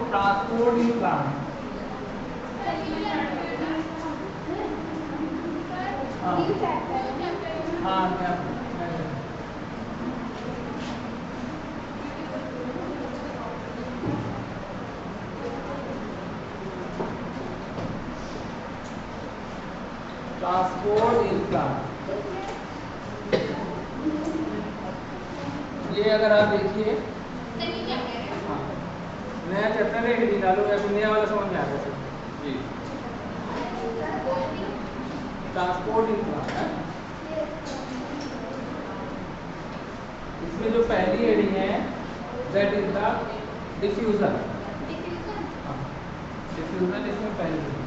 Transport in plant. हाँ क्या transport in plant, ये अगर आप देखिए नया चैप्टर है हिंदी डालो या फिर नया वाला समझ में आ गया sir ji. Transport in plant है, इसमें जो पहली हेडिंग है that is the diffusion. Diffusion इसमें पहली हेडिंग।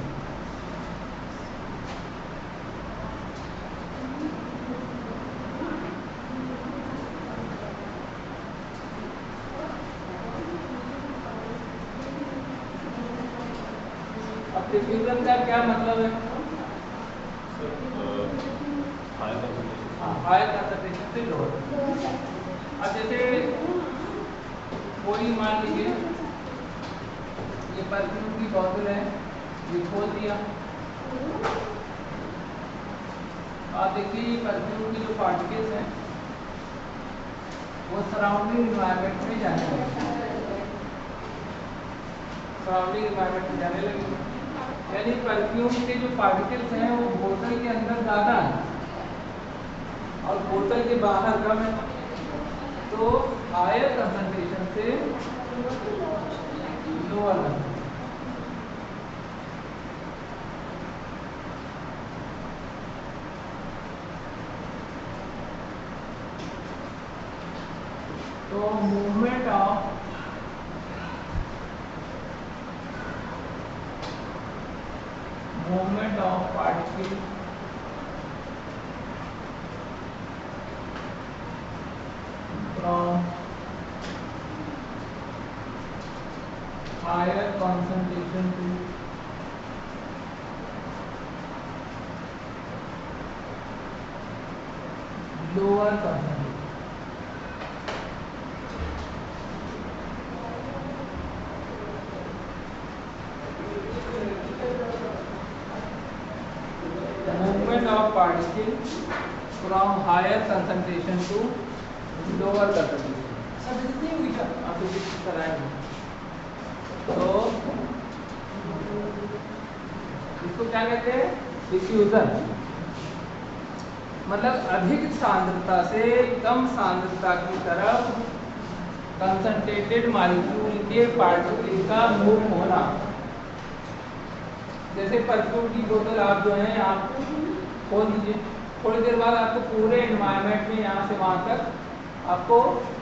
अब डिफ्यूजन का क्या मतलब है? हायर कंसंट्रेशन से लोअर। अब जैसे कोई मान लीजिए ये परफ्यूम की बोतल है, ये खोल दिया, आप देखिए ये परफ्यूम की जो पार्टिकल्स हैं वो सराउंडिंग इन्वायरमेंट में जाने लगे, सराउंडिंग इन्वायरमेंट में जाने लगे, यानी परफ्यूम के जो पार्टिकल्स हैं वो बोतल के अंदर ज़्यादा है और बोतल के बाहर कम है, तो हायर कंसंट्रेशन से लोअर कंसंट्रेशन। तो movement of particle from higher concentration to lower concentration। Movement of particle from higher concentration to lower concentration सब जितनी हुई था आप फिजिक्स कराएंगे तो इसको क्या कहते हैं? डिफ्यूजन। मतलब अधिक सांद्रता से कम सांद्रता की तरफ कंसंट्रेटेड मॉलिक्यूल के पार्टिकल का मूव होना। जैसे परफ्यूम की बोतल आप जो है आप खोल दीजिए, थोड़ी देर बाद आपको पूरे एनवायरनमेंट में यहाँ से वहाँ तक आपको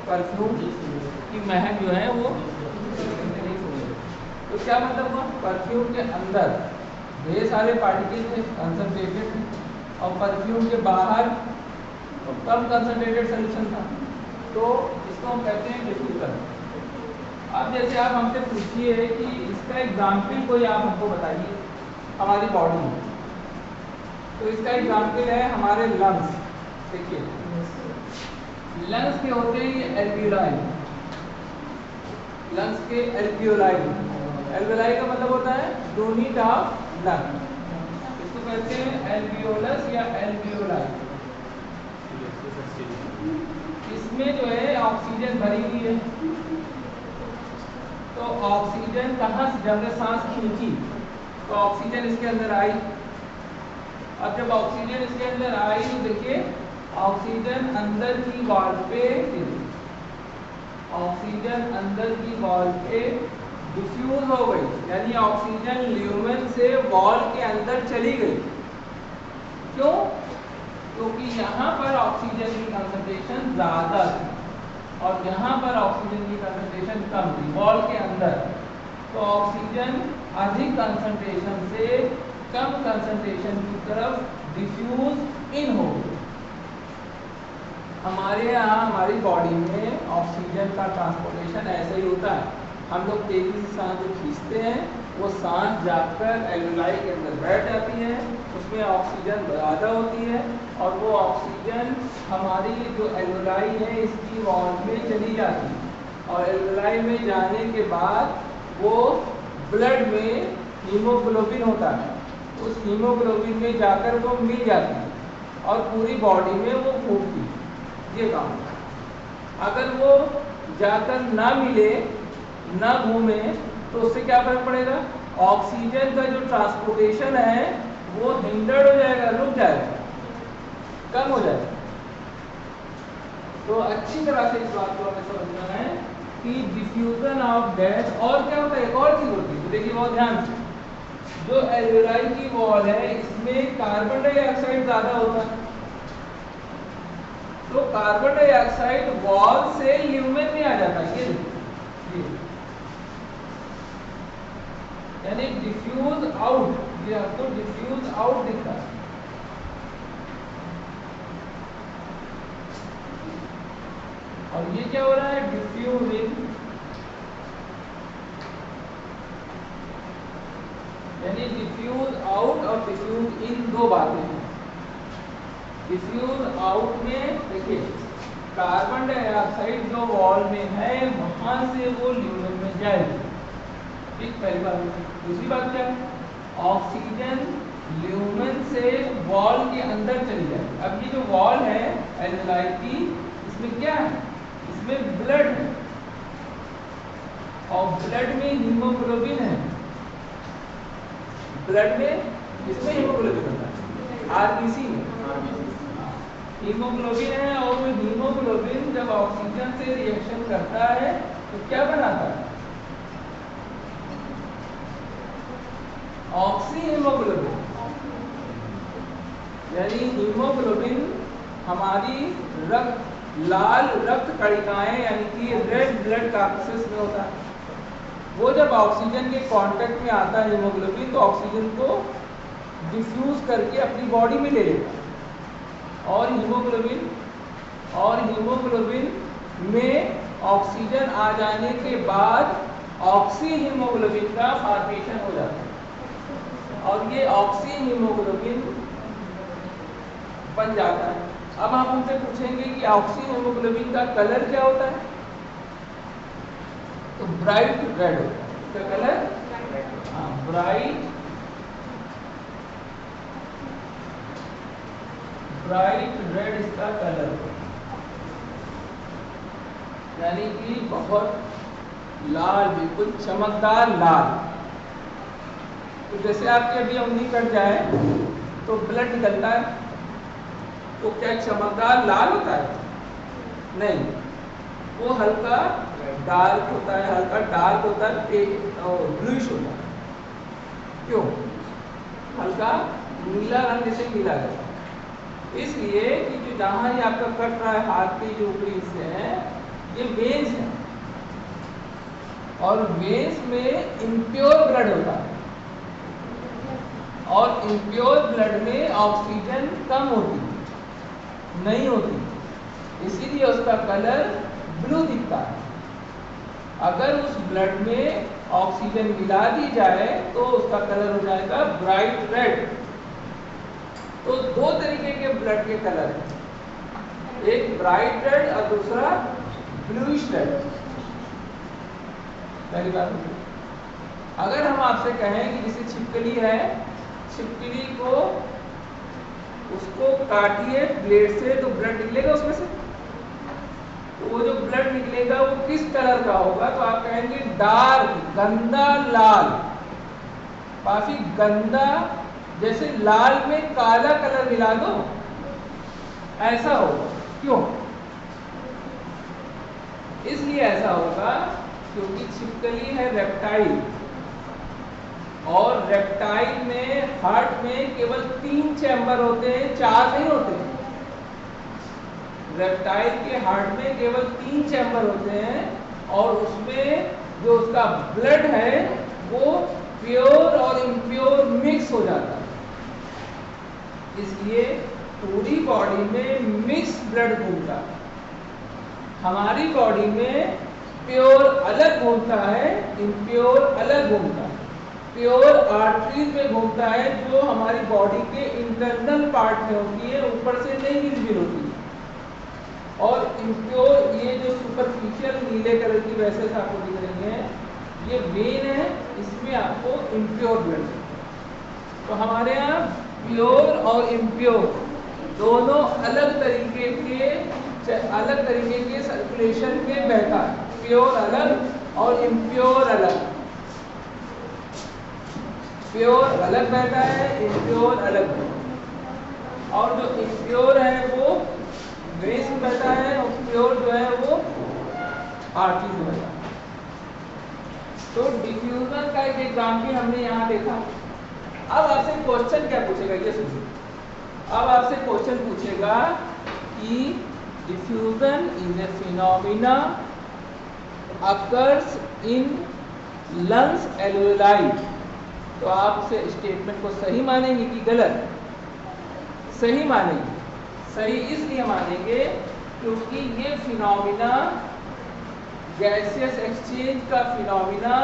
परफ्यूम की महक जो है वो तो क्या मतलब हुआ? परफ्यूम के अंदर ढेर सारे पार्टिकल थे कंसंट्रेटेड और परफ्यूम के बाहर कम कंसंट्रेटेड सॉल्यूशन था, तो इसको हम कहते हैं डिफ्यूजन। अब जैसे आप हमसे पूछिए कि इसका एग्जाम्पल कोई आप हमको बताइए हमारी बॉडी में, तो इसका एग्जाम्पल है हमारे लंग्स। देखिए लंग्स के होते हैं ये एल्वियोलाई, लंग्स के एल्वियोलाई, एल्वियोलाई का मतलब होता है यूनिट ऑफ लंग, इसको कहते हैं एल्वियोलस या एल्वियोलाई। इसमें जो है ऑक्सीजन भरी हुई है, तो ऑक्सीजन कहाँ से, जब हमने सांस खींची तो ऑक्सीजन इसके अंदर आई। अब जब ऑक्सीजन इसके अंदर आई तो देखिए ऑक्सीजन अंदर की वॉल पे, ऑक्सीजन अंदर की वॉल पे डिफ्यूज हो गई, यानी ऑक्सीजन ल्यूमेन से वॉल के अंदर चली गई। क्यों? क्योंकि यहाँ पर ऑक्सीजन की कंसंट्रेशन ज़्यादा थी और यहाँ पर ऑक्सीजन की कंसंट्रेशन कम थी वॉल के अंदर। तो ऑक्सीजन अधिक कंसंट्रेशन से कम कंसंट्रेशन की तरफ डिफ्यूज इन हो गई। हमारे यहाँ हमारी बॉडी में ऑक्सीजन का ट्रांसपोर्टेशन ऐसे ही होता है। हम लोग तेजी से सांस जो खींचते हैं वो सांस जाकर एल्वेलाई के अंदर बैठ जाती है, उसमें ऑक्सीजन ज़्यादा होती है और वो ऑक्सीजन हमारी जो एल्वेलाई है इसकी वॉल में चली जाती है और एल्वेलाई में जाने के बाद वो ब्लड में हीमोग्लोबिन होता है, उस हीमोग्लोबिन में जाकर वो मिल जाती है और पूरी बॉडी में वो घूमती है। ये काम अगर वो जाकर ना मिले ना घूमे तो उससे क्या फर्क पड़ेगा? ऑक्सीजन का जो ट्रांसपोर्टेशन है वो हिंडर्ड हो जाएगा, रुक जाएगा, कम हो जाएगा। तो अच्छी तरह से इस बात को हमें समझना है कि डिफ्यूजन ऑफ गैस और क्या होता है, एक और चीज होती है। तो देखिए बहुत ध्यान से, जो एल्वेलाई की वॉल है इसमें कार्बन डाइऑक्साइड ज्यादा होता है, तो कार्बन डाइऑक्साइड वॉल से ल्यूमेन में आ जाता है। ये यानी डिफ्यूज आउट, ये आपको डिफ्यूज आउट दिखता है। और ये क्या हो रहा है? डिफ्यूजिंग, यानी डिफ्यूज आउट और डिफ्यूज इन दो बातें हैं। डिफ्यूज आउट में देखिए कार्बन डाइऑक्साइड जो वॉल में है वहां से वो ल्यूमेन में जाएगी, ठीक, पहली बात। दूसरी बात क्या है? ऑक्सीजन ल्यूमेन से वॉल के अंदर चली जाएगी। अब ये जो वॉल है एल्वेलाई की, इसमें क्या है? इसमें ब्लड है और ब्लड में हीमोग्लोबिन है। ब्लड में इसमें हीमोग्लोबिन होता है, आरबीसी में हीमोग्लोबिन है और वो हीमोग्लोबिन जब ऑक्सीजन से रिएक्शन करता है तो क्या बनाता है? ऑक्सी हीमोग्लोबिन, यानी हीमोग्लोबिन हमारी रक्त, लाल रक्त कणिकाएं यानी कि रेड ब्लड कार्पसेस में होता है। वो जब ऑक्सीजन के कांटेक्ट में आता है हीमोग्लोबिन तो ऑक्सीजन को डिफ्यूज करके अपनी बॉडी में ले लेता है और हीमोग्लोबिन में ऑक्सीजन आ जाने के बाद ऑक्सी हीमोग्लोबिन का फॉर्मेशन हो जाता है और ये ऑक्सी हीमोग्लोबिन बन जाता है। अब आप हमसे पूछेंगे कि ऑक्सी हीमोग्लोबिन का कलर क्या होता है? तो ब्राइट रेड होता है। इसका कलर ब्राइट रेड इसका कलर, यानी कि बहुत लाल, बिल्कुल चमकदार लाल। तो जैसे आपकी अभी उंगली कट जाए तो ब्लड निकलता है, तो क्या चमकदार लाल होता है? नहीं, वो हल्का डार्क होता है, हल्का डार्क होता है, ब्लूइश होता है। क्यों? हल्का नीला रंग जैसे मिला जाता है। इसलिए कि जो जहां ये आपका कट रहा है हाथ की जो ऊपरी हिस्से हैं ये वेन्स है और वेन्स में इम्प्योर ब्लड होता है और इम्प्योर ब्लड में ऑक्सीजन कम होती है, नहीं होती, इसीलिए उसका कलर ब्लू दिखता है। अगर उस ब्लड में ऑक्सीजन मिला दी जाए तो उसका कलर हो जाएगा ब्राइट रेड। तो दो तरीके के ब्लड के कलर हैं, एक ब्राइट रेड और दूसरा ब्लूइश रेड। पहली बात, अगर हम आपसे कहें कि जैसे छिपकली है, छिपकली को उसको काटिए ब्लेड से तो ब्लड निकलेगा उसमें से, तो वो जो ब्लड निकलेगा वो किस कलर का होगा? तो आप कहेंगे डार्क, गंदा लाल, काफी गंदा, जैसे लाल में काला कलर मिला दो ऐसा होगा। क्यों? इसलिए ऐसा होगा क्योंकि छिपकली है रेप्टाइल और रेप्टाइल में हार्ट में केवल 3 चैम्बर होते हैं, 4 नहीं होते। रेप्टाइल के हार्ट में केवल 3 चैम्बर होते हैं और उसमें जो उसका ब्लड है वो प्योर और इम्प्योर मिक्स हो जाता है, इसलिए पूरी बॉडी में मिक्स ब्लड घूमता है। हमारी बॉडी में प्योर अलग घूमता है, इम्प्योर अलग घूमता है। प्योर आर्टरीज में घूमता है जो हमारी बॉडी के इंटरनल पार्ट में होती है, ऊपर से नहीं विजिबल होती है। और इम्प्योर ये जो सुपरफिशियल नीले कलर की वेसल्स आपको दिख रही हैं, ये वेन है, इसमें आपको इम्प्योर ब्लड है। तो हमारे यहाँ प्योर और इम्प्योर दोनों अलग तरीके के सर्कुलेशन में बहता है। प्योर अलग और इम्प्योर अलग। प्योर अलग बहता है, इम्प्योर अलग बहता है। और जो इम्प्योर है वो वेस्ट में बहता है और प्योर जो है वो आर्टरी में बहता है। तो डिफ्यूजन का एक एग्जाम्पल हमने यहाँ देखा। अब आपसे क्वेश्चन क्या पूछेगा, ये सोचिए। अब आपसे क्वेश्चन पूछेगा कि diffusion is a phenomena occurs in lungs alveoli. तो आप उसे स्टेटमेंट को सही मानेंगे कि गलत? सही मानेंगे। सही इसलिए मानेंगे क्योंकि ये फिनोमिना गैसियस एक्सचेंज का फिनोमिना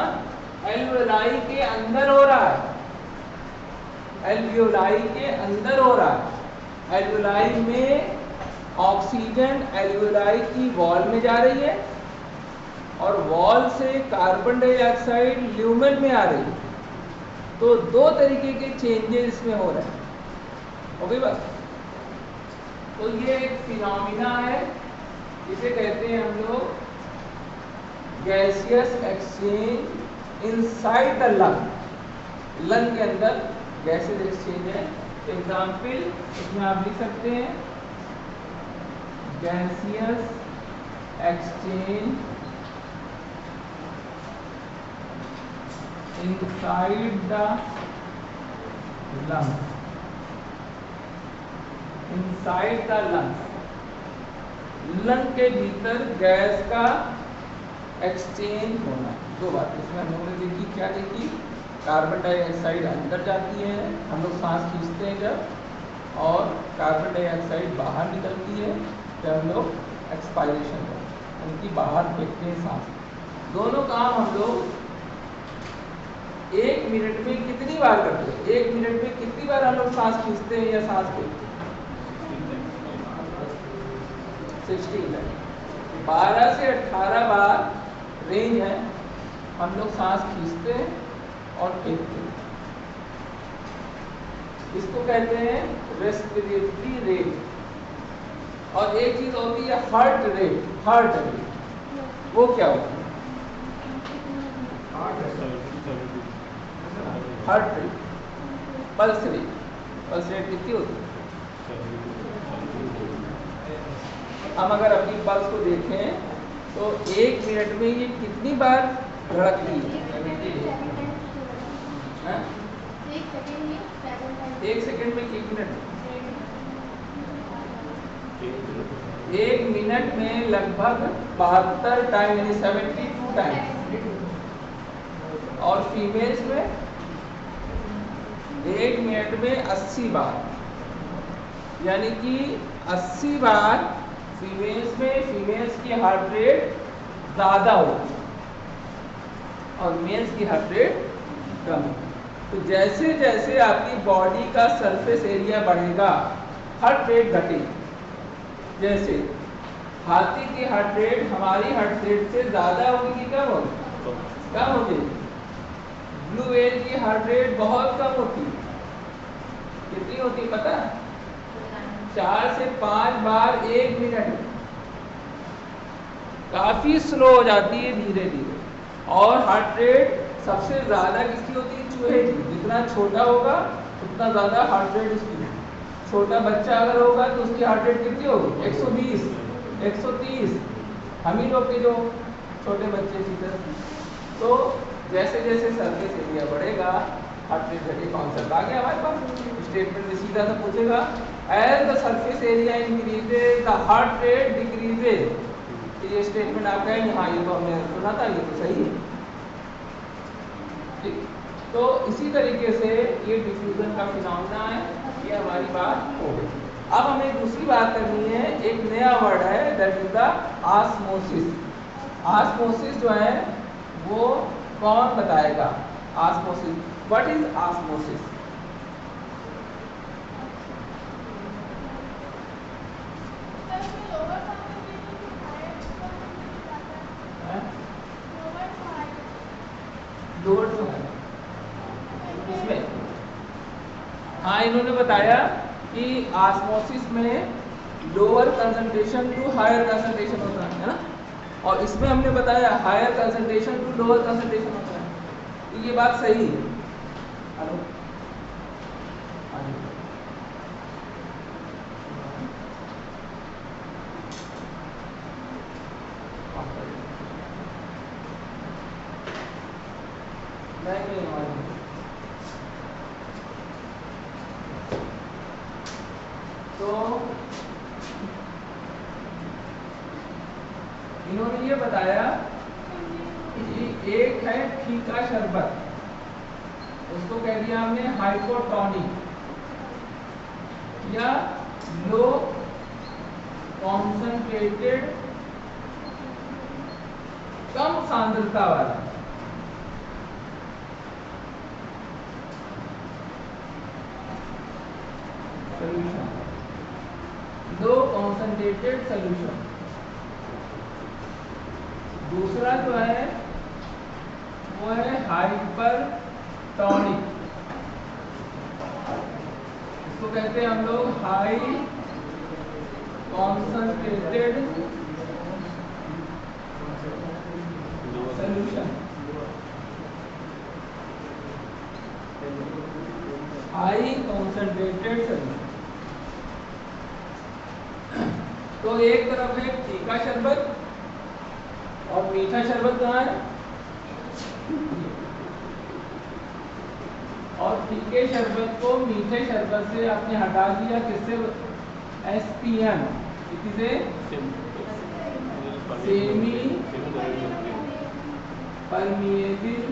एल्वेओलाई के अंदर हो रहा है। एल्वेओलाई के अंदर हो रहा है। एल्वेओलाई में ऑक्सीजन एल्वेओलाई की वॉल में जा रही है और वॉल से कार्बन डाइऑक्साइड ल्यूमेन में आ रही है। तो दो तरीके के चेंजेस इसमें हो रहे हैं। हो गई बात? तो ये एक फिनोमिना है, इसे कहते हैं हम लोग gaseous exchange inside the lung. Lung के अंदर गैसियस एक्सचेंज है। एग्जाम्पल इसमें आप लिख सकते हैं gaseous exchange inside the lungs, inside the lungs, lung के भीतर गैस का एक्सचेंज होना। दो बात इसमें हम लोगों ने देखी। क्या देखी? कार्बन डाइऑक्साइड अंदर जाती है, हम लोग सांस खींचते हैं जब, और कार्बन डाइऑक्साइड बाहर निकलती है जब हम लोग एक्सपायरेशन करते हैं, उनकी बाहर फेंकते हैं सांस। दोनों काम हम लोग 1 मिनट में कितनी बार करते हैं? 1 मिनट में कितनी बार हम लोग सांस खींचते हैं या सांस फेंकते हैं? 16। 12 से 18 बार रेंज है, हम लोग सांस खींचते हैं और फेंकते हैं। इसको कहते हैं रेस्पिरेटरी रेट। और एक चीज होती है हार्ट रेट। हार्ट रेट वो क्या होती है? Heart rate, pulse rate. Pulse rate कितनी होती है? हम अगर अपनी पल्स को देखें तो 1 मिनट में ये कितनी बार धड़कती है? 1 सेकेंड में 1 मिनट? 1 मिनट में लगभग 72 टाइम, यानी 72 टाइम। और फीमेल्स में 1 मिनट में 80 बार, यानी कि 80 बार फीमेल्स में फीमेल्स की हार्ट रेट ज़्यादा होती है और मेल्स की हार्ट रेट कम। तो जैसे जैसे आपकी बॉडी का सरफेस एरिया बढ़ेगा हार्ट रेट घटेगी। जैसे हाथी की हार्ट रेट हमारी हार्ट रेट से ज़्यादा होगी कि कम होगी? कम होगी। ब्लू व्हेल की हार्ट रेट बहुत कम होती है। कितनी होती है पता है? 4 से 5 बार 1 मिनट। काफी स्लो हो जाती है धीरे धीरे। और हार्ट रेट सबसे ज्यादा किसकी होती है? चूहे की। जितना छोटा होगा उतना ज्यादा हार्ट रेट उसकी होगी। छोटा बच्चा अगर होगा तो उसकी हार्ट रेट कितनी होगी? 120, 130। हम ही लोग के जो छोटे बच्चे सीधे। तो जैसे जैसे सरफेस एरिया बढ़ेगा हार्ट रेट घटेगा। कॉन्सेप्ट आ गया हमारे पास। स्टेटमेंट में सीधा सा पूछेगा as the surface area increases the heart rate decreases. ये स्टेटमेंट आप कहेंगे हाँ ये तो हमने सुना था, ये तो सही है। ठीक, तो इसी तरीके से ये डिफ्यूजन का फिनोमेना है, ये हमारी बात हो गई। अब हमें दूसरी बात करनी है, एक नया वर्ड है that is the osmosis. Osmosis जो है वो कौन बताएगा? Osmosis, what is osmosis? Lower to higher, इसमें हाँ इन्होंने बताया कि ऑस्मोसिस में lower concentration to higher concentration होता है ना, और इसमें हमने बताया higher concentration to lower concentration होता है। तो ये बात सही है। हेलो, तो इन्होंने ये बताया कि एक है फीका शरबत, उसको कह दिया हमने हाइपोटोनिक या लो कॉन्सेंट्रेटेड, कम सांद्रता वाला। सोल्यूशन, लो कॉन्सेंट्रेटेड सोल्यूशन। दूसरा जो है वो है हाइपर टॉनिक, इसको कहते हैं हम लोग high concentrated solution. High concentrated solution. तो एक तरफ है फीका शरबत और मीठा शरबत कहाँ है? और फीके शरबत को मीठे शरबत से आपने हटा दिया, किससे? SPM, किससे? Semi permeable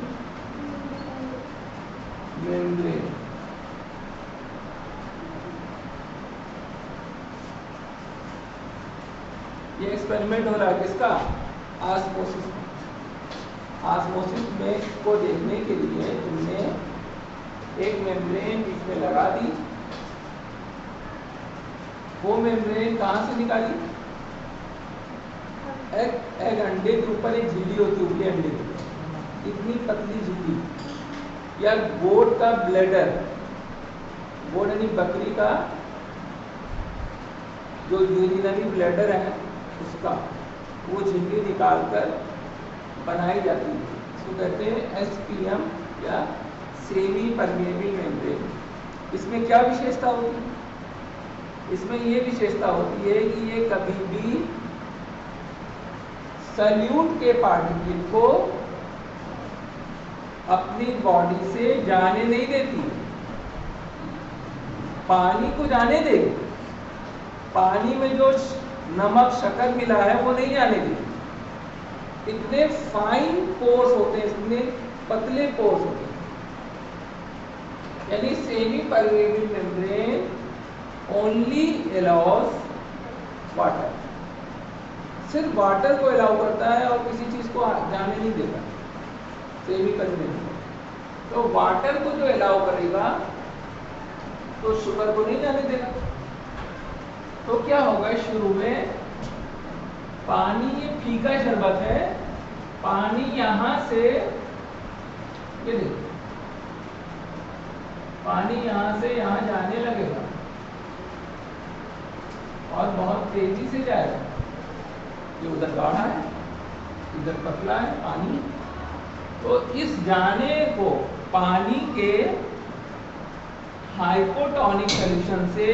membrane. ये एक्सपेरिमेंट हो रहा है किसका? ऑस्मोसिस। ऑस्मोसिस में को देखने के लिए तुमने एक मेम्ब्रेन इसमें लगा दी, वो मेम्ब्रेन कहाँ से निकाली? एक अंडे के ऊपर एक झिल्ली होती है, उबले अंडे के ऊपर इतनी पतली झिल्ली, या गोट का ब्लैडर, गोट यानी बकरी का जो यूरिनरी ब्लैडर है उसका वो झिल्ली निकालकर बनाई जाती है, इसको कहते हैं SPM या सेमी परमेबल मेम्ब्रेन। इसमें क्या विशेषता होती है? इसमें ये विशेषता होती है कि ये कभी भी सल्यूट के पार्टिकल को अपनी बॉडी से जाने नहीं देती, पानी को जाने देगी, पानी में जो नमक शक्कर मिला है वो नहीं जाने देगी। इतने फाइन पोर्स होते हैं, इतने पतले पोर्स होते हैं, यानी semi permeable membrane only allows water, सिर्फ वाटर को अलाउ करता है और किसी चीज को जाने नहीं देता सेमी परमेबल। तो वाटर को जो अलाउ करेगा तो शुगर को नहीं जाने देगा। तो क्या होगा, शुरू में पानी, ये फीका शरबत है, पानी यहां से, ये देखो पानी यहां से यहां जाने लगेगा और बहुत तेजी से जाएगा। ये उधर गाढ़ा है, इधर पतला है पानी, तो इस जाने को पानी के हाइपोटोनिक सॉल्यूशन से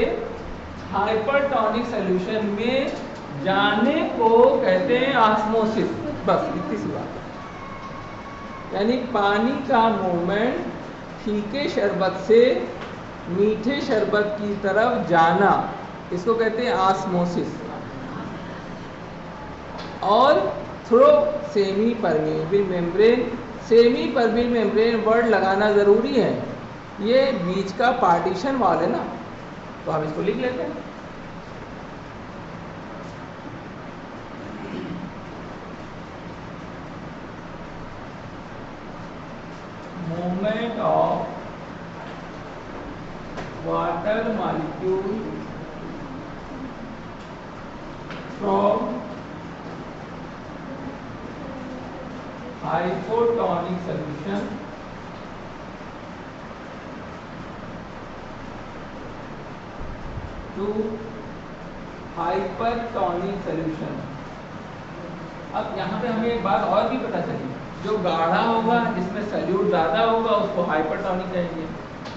हाइपरटोनिक सॉल्यूशन में जाने को कहते हैं ऑस्मोसिस। बस इतनी सी बात है। यानी पानी का मूवमेंट फीके शरबत से मीठे शरबत की तरफ जाना, इसको कहते हैं ऑस्मोसिस। और throw semi permeable membrane, semi permeable membrane word लगाना ज़रूरी है, ये बीच का पार्टीशन वॉल है ना, तो हम इसको लिख लेते हैं। Movement of water molecule from hypotonic solution to hypertonic solution। अब यहाँ पे हमें एक बात और भी पता चली, जो गाढ़ा होगा जिसमें सल्यूट ज़्यादा होगा उसको हाइपरटॉनिक कहेंगे,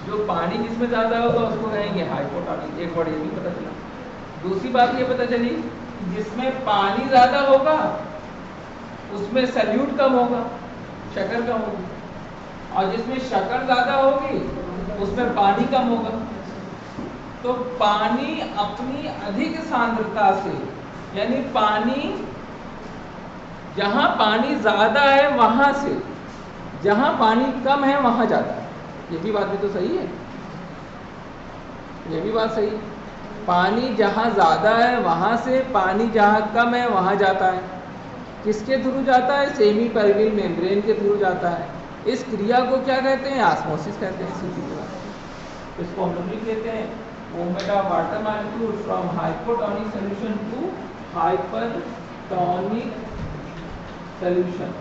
जो पानी जिसमें ज़्यादा होगा उसको कहेंगे हाइपोटॉनिक। एक वर्ड ये भी पता चला। दूसरी बात ये पता चली, जिसमें पानी ज़्यादा होगा उसमें सल्यूट कम होगा, शक्कर कम होगी, और जिसमें शक्कर ज़्यादा होगी उसमें पानी कम होगा। तो पानी अपनी अधिक सांद्रता से, यानी पानी जहाँ पानी ज़्यादा है वहाँ से जहाँ पानी कम है वहाँ जाता है। ये भी बात भी तो सही है, ये भी बात सही। पानी जहाँ ज़्यादा है वहाँ से पानी जहाँ कम है वहाँ जाता है। किसके थ्रू जाता है? सेमी परमेबल मेम्ब्रेन के थ्रू जाता है। इस क्रिया को क्या कहते हैं? ऑस्मोसिस कहते हैं। सीधी बात, इसको हम लोग लिख लेते हैं, movement of water molecule from hypotonic solution to hypertonic solution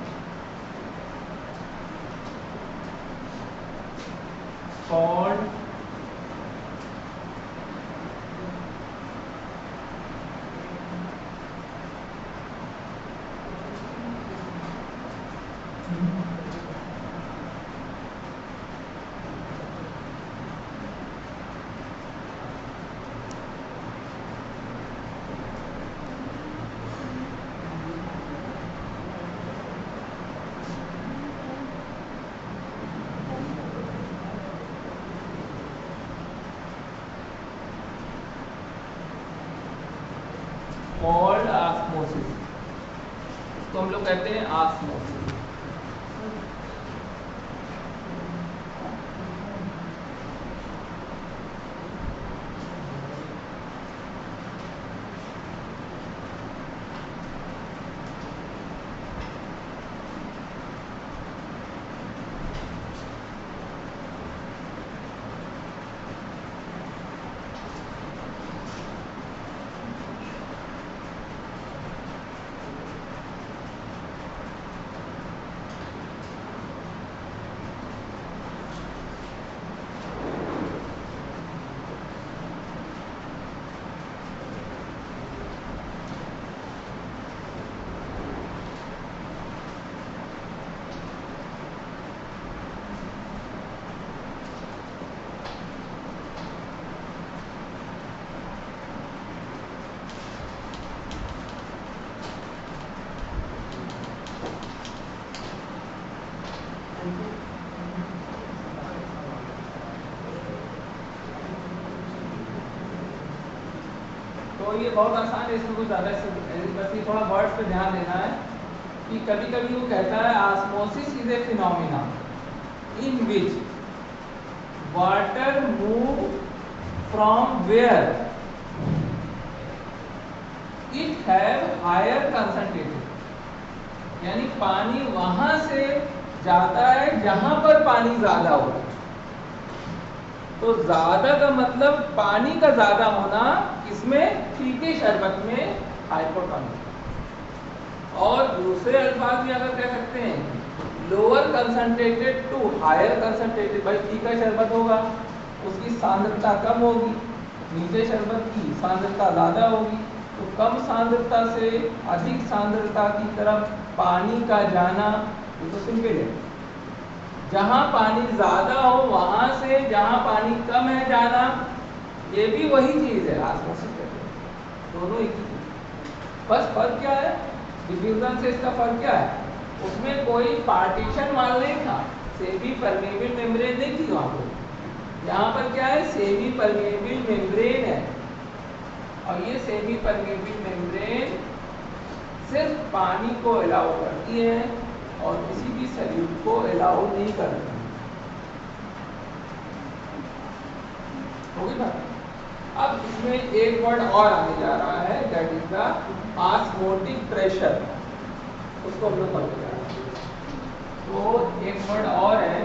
called osmosis. इसको हम लोग कहते हैं ऑस्मोसिस। तो ये बहुत आसान है, इसमें कुछ ज़्यादा बस ये थोड़ा वर्ड्स पे ध्यान देना है कि कभी कभी वो कहता है osmosis is a phenomena in which water move from where it have higher concentrated, यानी पानी वहां से जाता है जहां पर पानी ज्यादा हो। तो ज्यादा का मतलब पानी का ज्यादा होना, इसमें फीके शरबत में हाइपोटोनिक। और दूसरे अल्फाज में अगर कह सकते हैं lower concentrated to higher concentrated. भाई फीका शरबत होगा उसकी सांद्रता कम होगी, मीठे शरबत की सांद्रता ज्यादा होगी। तो कम सांद्रता से अधिक सांद्रता की तरफ पानी का जाना, ये तो सिंपल है। जहाँ पानी ज्यादा हो वहां से जहाँ पानी कम है जाना, ये भी वही चीज है, ऑस्मोसिस कहते हैं। दोनों एक ही चीज। बस फर्क क्या है? डिफ्यूजन से इसका फर्क क्या है? उसमें कोई पार्टीशन वाल नहीं था, सेमी परमेबल मेम्ब्रेन नहीं थी वहां पर, यहाँ पर क्या है, सेमी परमेबल मेम्ब्रेन है, और ये सेमी परमेबल मेम्ब्रेन सिर्फ पानी को अलाउ करती है और किसी भी सॉल्यूट को अलाउ नहीं करती। होगी बात। अब इसमें एक वर्ड और आने जा रहा है, that is the osmotic pressure, उसको हम लोग पढ़ते जा रहे हैं। तो एक वर्ड और है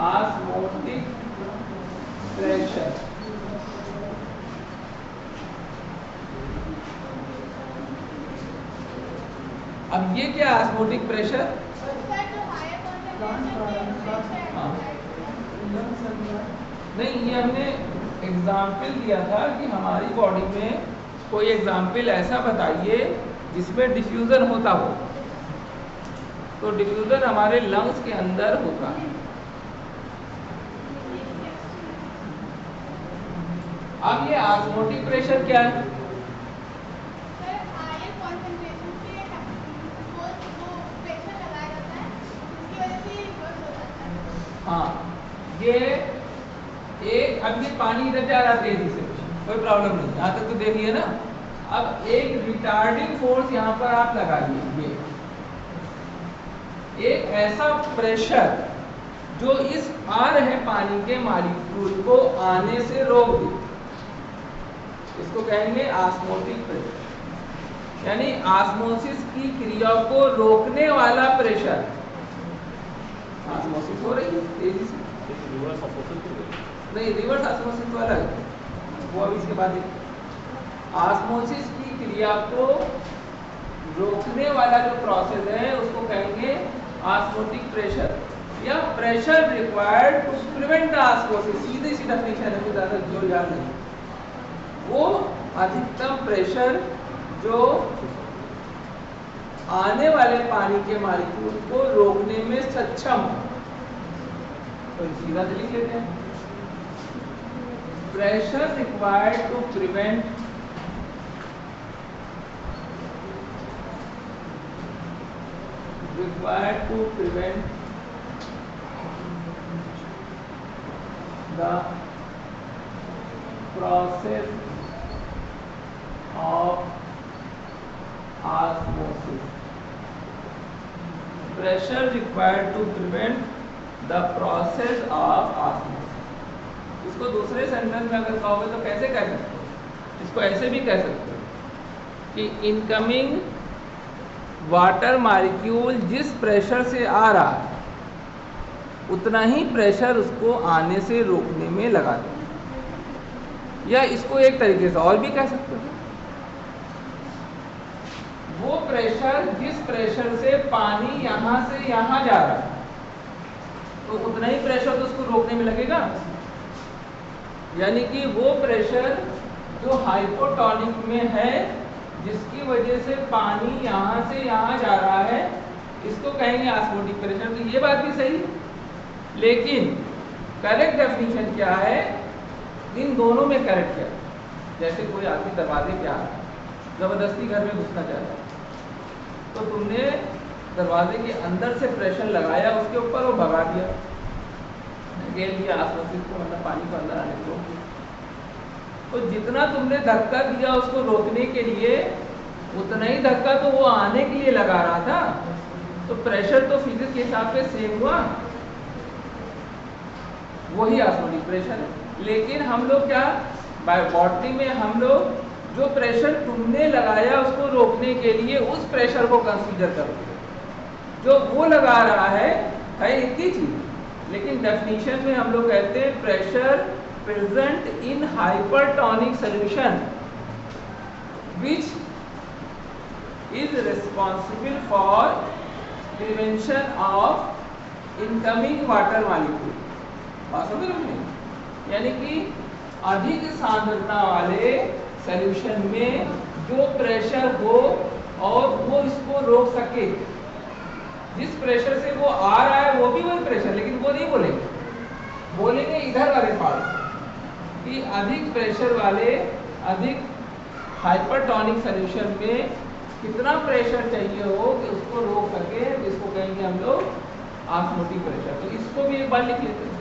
ऑस्मोटिक प्रेशर। अब ये क्या ऑस्मोटिक प्रेशर? हाँ नहीं, ये हमने एग्जाम्पल दिया था कि हमारी बॉडी में कोई एग्जाम्पल ऐसा बताइए जिसमें डिफ्यूजन होता हो। तो डिफ्यूजन हमारे लंग्स के अंदर होता है। अब ये ऑस्मोटिक प्रेशर क्या है? हाँ, ये एक, अब ये पानी इधर जा रहा है तेजी से, कोई प्रॉब्लम नहीं, यहाँ तक तो देखिए ना। अब एक रिटार्डिंग फोर्स यहाँ पर आप लगाइए, ये एक ऐसा प्रेशर जो इस आ रहे पानी के मॉलिक्यूल को आने से रोक दे, इसको कहेंगे ऑस्मोटिक प्रेशर, यानी ऑस्मोसिस की क्रिया को रोकने वाला प्रेशर। ऑस्मोसिस हो रही है तेजी से, नहीं रिवर्स ऑस्मोसिस वाला है वो, अब इसके बाद ऑस्मोसिस की क्रिया को रोकने वाला जो प्रोसेस है उसको कहेंगे ऑस्मोटिक प्रेशर, या pressure required to prevent the osmosis. सीधी सी डेफिनेशन है, ज्यादा जोर याद नहीं। वो अधिकतम प्रेशर जो आने वाले पानी के मॉलिक्यूल को रोकने में सक्षम हो। तो सीधा से लिख लेते हैं, pressure required to prevent the process of osmosis. Pressure required to prevent the process of osmosis. इसको दूसरे सेंटेंस में अगर कहोगे तो कैसे कह सकते हो? इसको ऐसे भी कह सकते हो कि इनकमिंग वाटर मॉलिक्यूल जिस प्रेशर से आ रहा है उतना ही प्रेशर उसको आने से रोकने में लगा दो। या इसको एक तरीके से और भी कह सकते हो, वो प्रेशर जिस प्रेशर से पानी यहाँ से यहाँ जा रहा है तो उतना ही प्रेशर तो उसको रोकने में लगेगा। यानी कि वो प्रेशर जो हाइपोटोनिक में है जिसकी वजह से पानी यहाँ से यहाँ जा रहा है इसको कहेंगे ऑस्मोटिक प्रेशर। तो ये बात भी सही, लेकिन करेक्ट डेफिनेशन क्या है? इन दोनों में करेक्ट क्या है? जैसे कोई आदमी दरवाजे पे आ रहा है, जबरदस्ती घर में घुसना चाहता है, तो तुमने दरवाजे के अंदर से प्रेशर लगाया उसके ऊपर, वो भगा दिया, ढकेल दिया ऑस्मोसिस को, मतलब पानी को अंदर आने को। तो जितना तुमने धक्का दिया उसको रोकने के लिए उतना ही धक्का तो वो आने के लिए लगा रहा था, तो प्रेशर तो फिजिक्स के हिसाब से सेम हुआ, वही ऑस्मोटिक प्रेशर है। लेकिन हम लोग क्या बॉटनी में हम लोग जो प्रेशर तुमने लगाया उसको रोकने के लिए उस प्रेशर को कंसीडर करोगे, जो वो लगा रहा है एक ही चीज, लेकिन डेफिनेशन में हम लोग कहते हैं pressure present in hypertonic solution which is responsible for prevention of incoming water molecule. यानी कि अधिक सांद्रता वाले सॉल्यूशन में जो प्रेशर हो और वो इसको रोक सके, जिस प्रेशर से वो आ रहा है वो भी वही प्रेशर, लेकिन वो नहीं बोलेंगे, बोलेंगे इधर वाले पार्ट कि अधिक प्रेशर वाले अधिक हाइपरटोनिक सॉल्यूशन में कितना प्रेशर चाहिए हो कि उसको रोक सके, जिसको कहेंगे हम लोग ऑस्मोटिक प्रेशर। तो इसको भी एक बार लिख लेते हैं,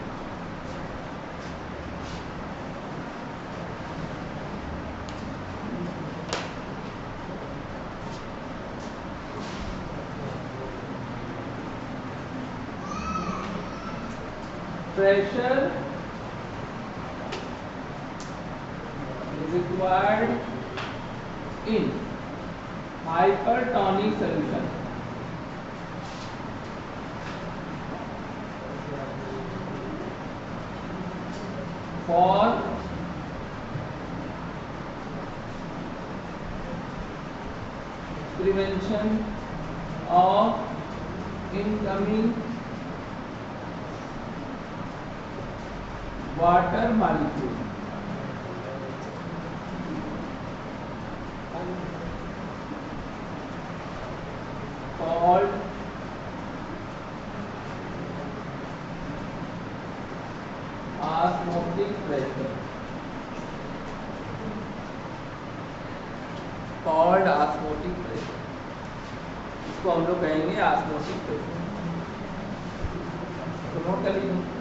pressure is required in hypertonic solution for prevention of incoming water molecule called osmotic pressure, called osmotic pressure। इसको हम लोग कहेंगे osmotic pressure। तो नोट कर लीजिए।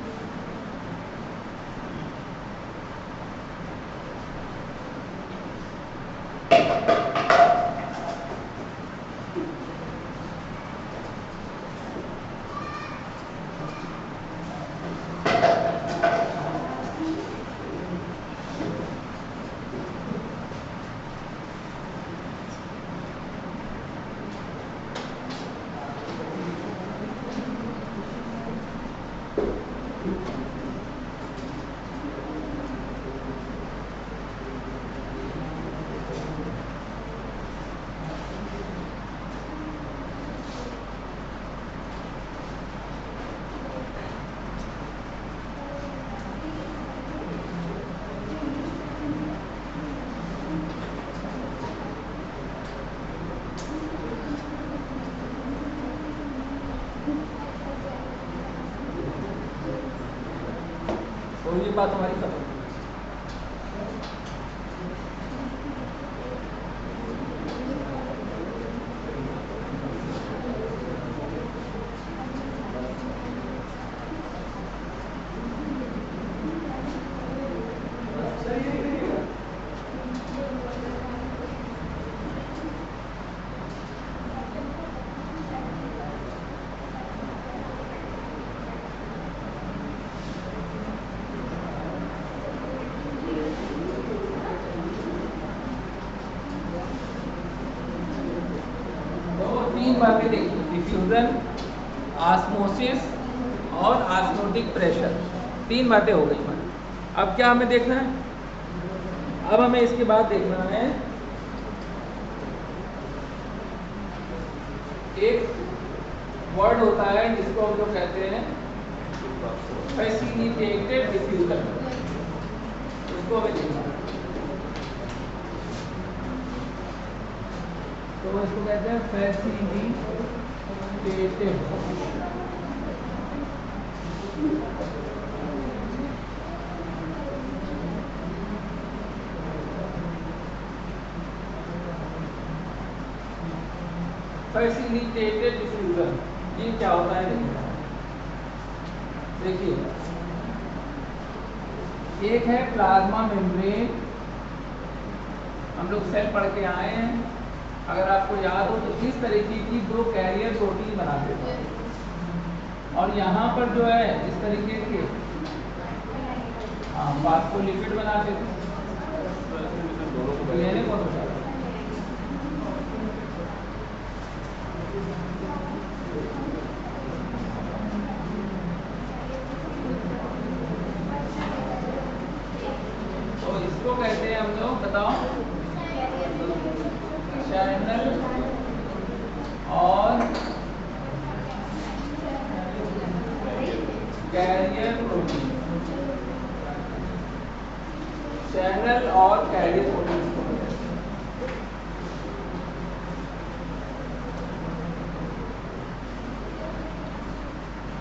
तो ये बात हमारी खत्म। तीन बातें देखिए, डिफ्यूजन, ऑस्मोसिस और ऑस्मोटिक प्रेशर। तीन बातें हो गई हमारी। अब क्या हमें देखना है? अब हमें इसके बाद देखना है एक वर्ड होता है जिसको हम लोग कहते हैं फैसिलिटेटेड डिफ्यूजन। उसको हमें देखना है। तो इसको कहते हैं फैसिलिटेटेड। फैसिलिटेटेड डिफ्यूजन ये क्या होता है? देखिए, एक है प्लाज्मा मेम्ब्रेन, हम लोग सेल पढ़ के आए हैं। अगर आपको याद हो तो इस तरीके की दो कैरियर प्रोटीन बनाते थे, और यहाँ पर जो है इस तरीके के फास्फोलिपिड बनाते थे। डीएनए कौन होता है? तो इसको कहते हैं हम लोग, बताओ, चैनल और कैरियर प्रोटीन। चैनल और कैरियर प्रोटीन।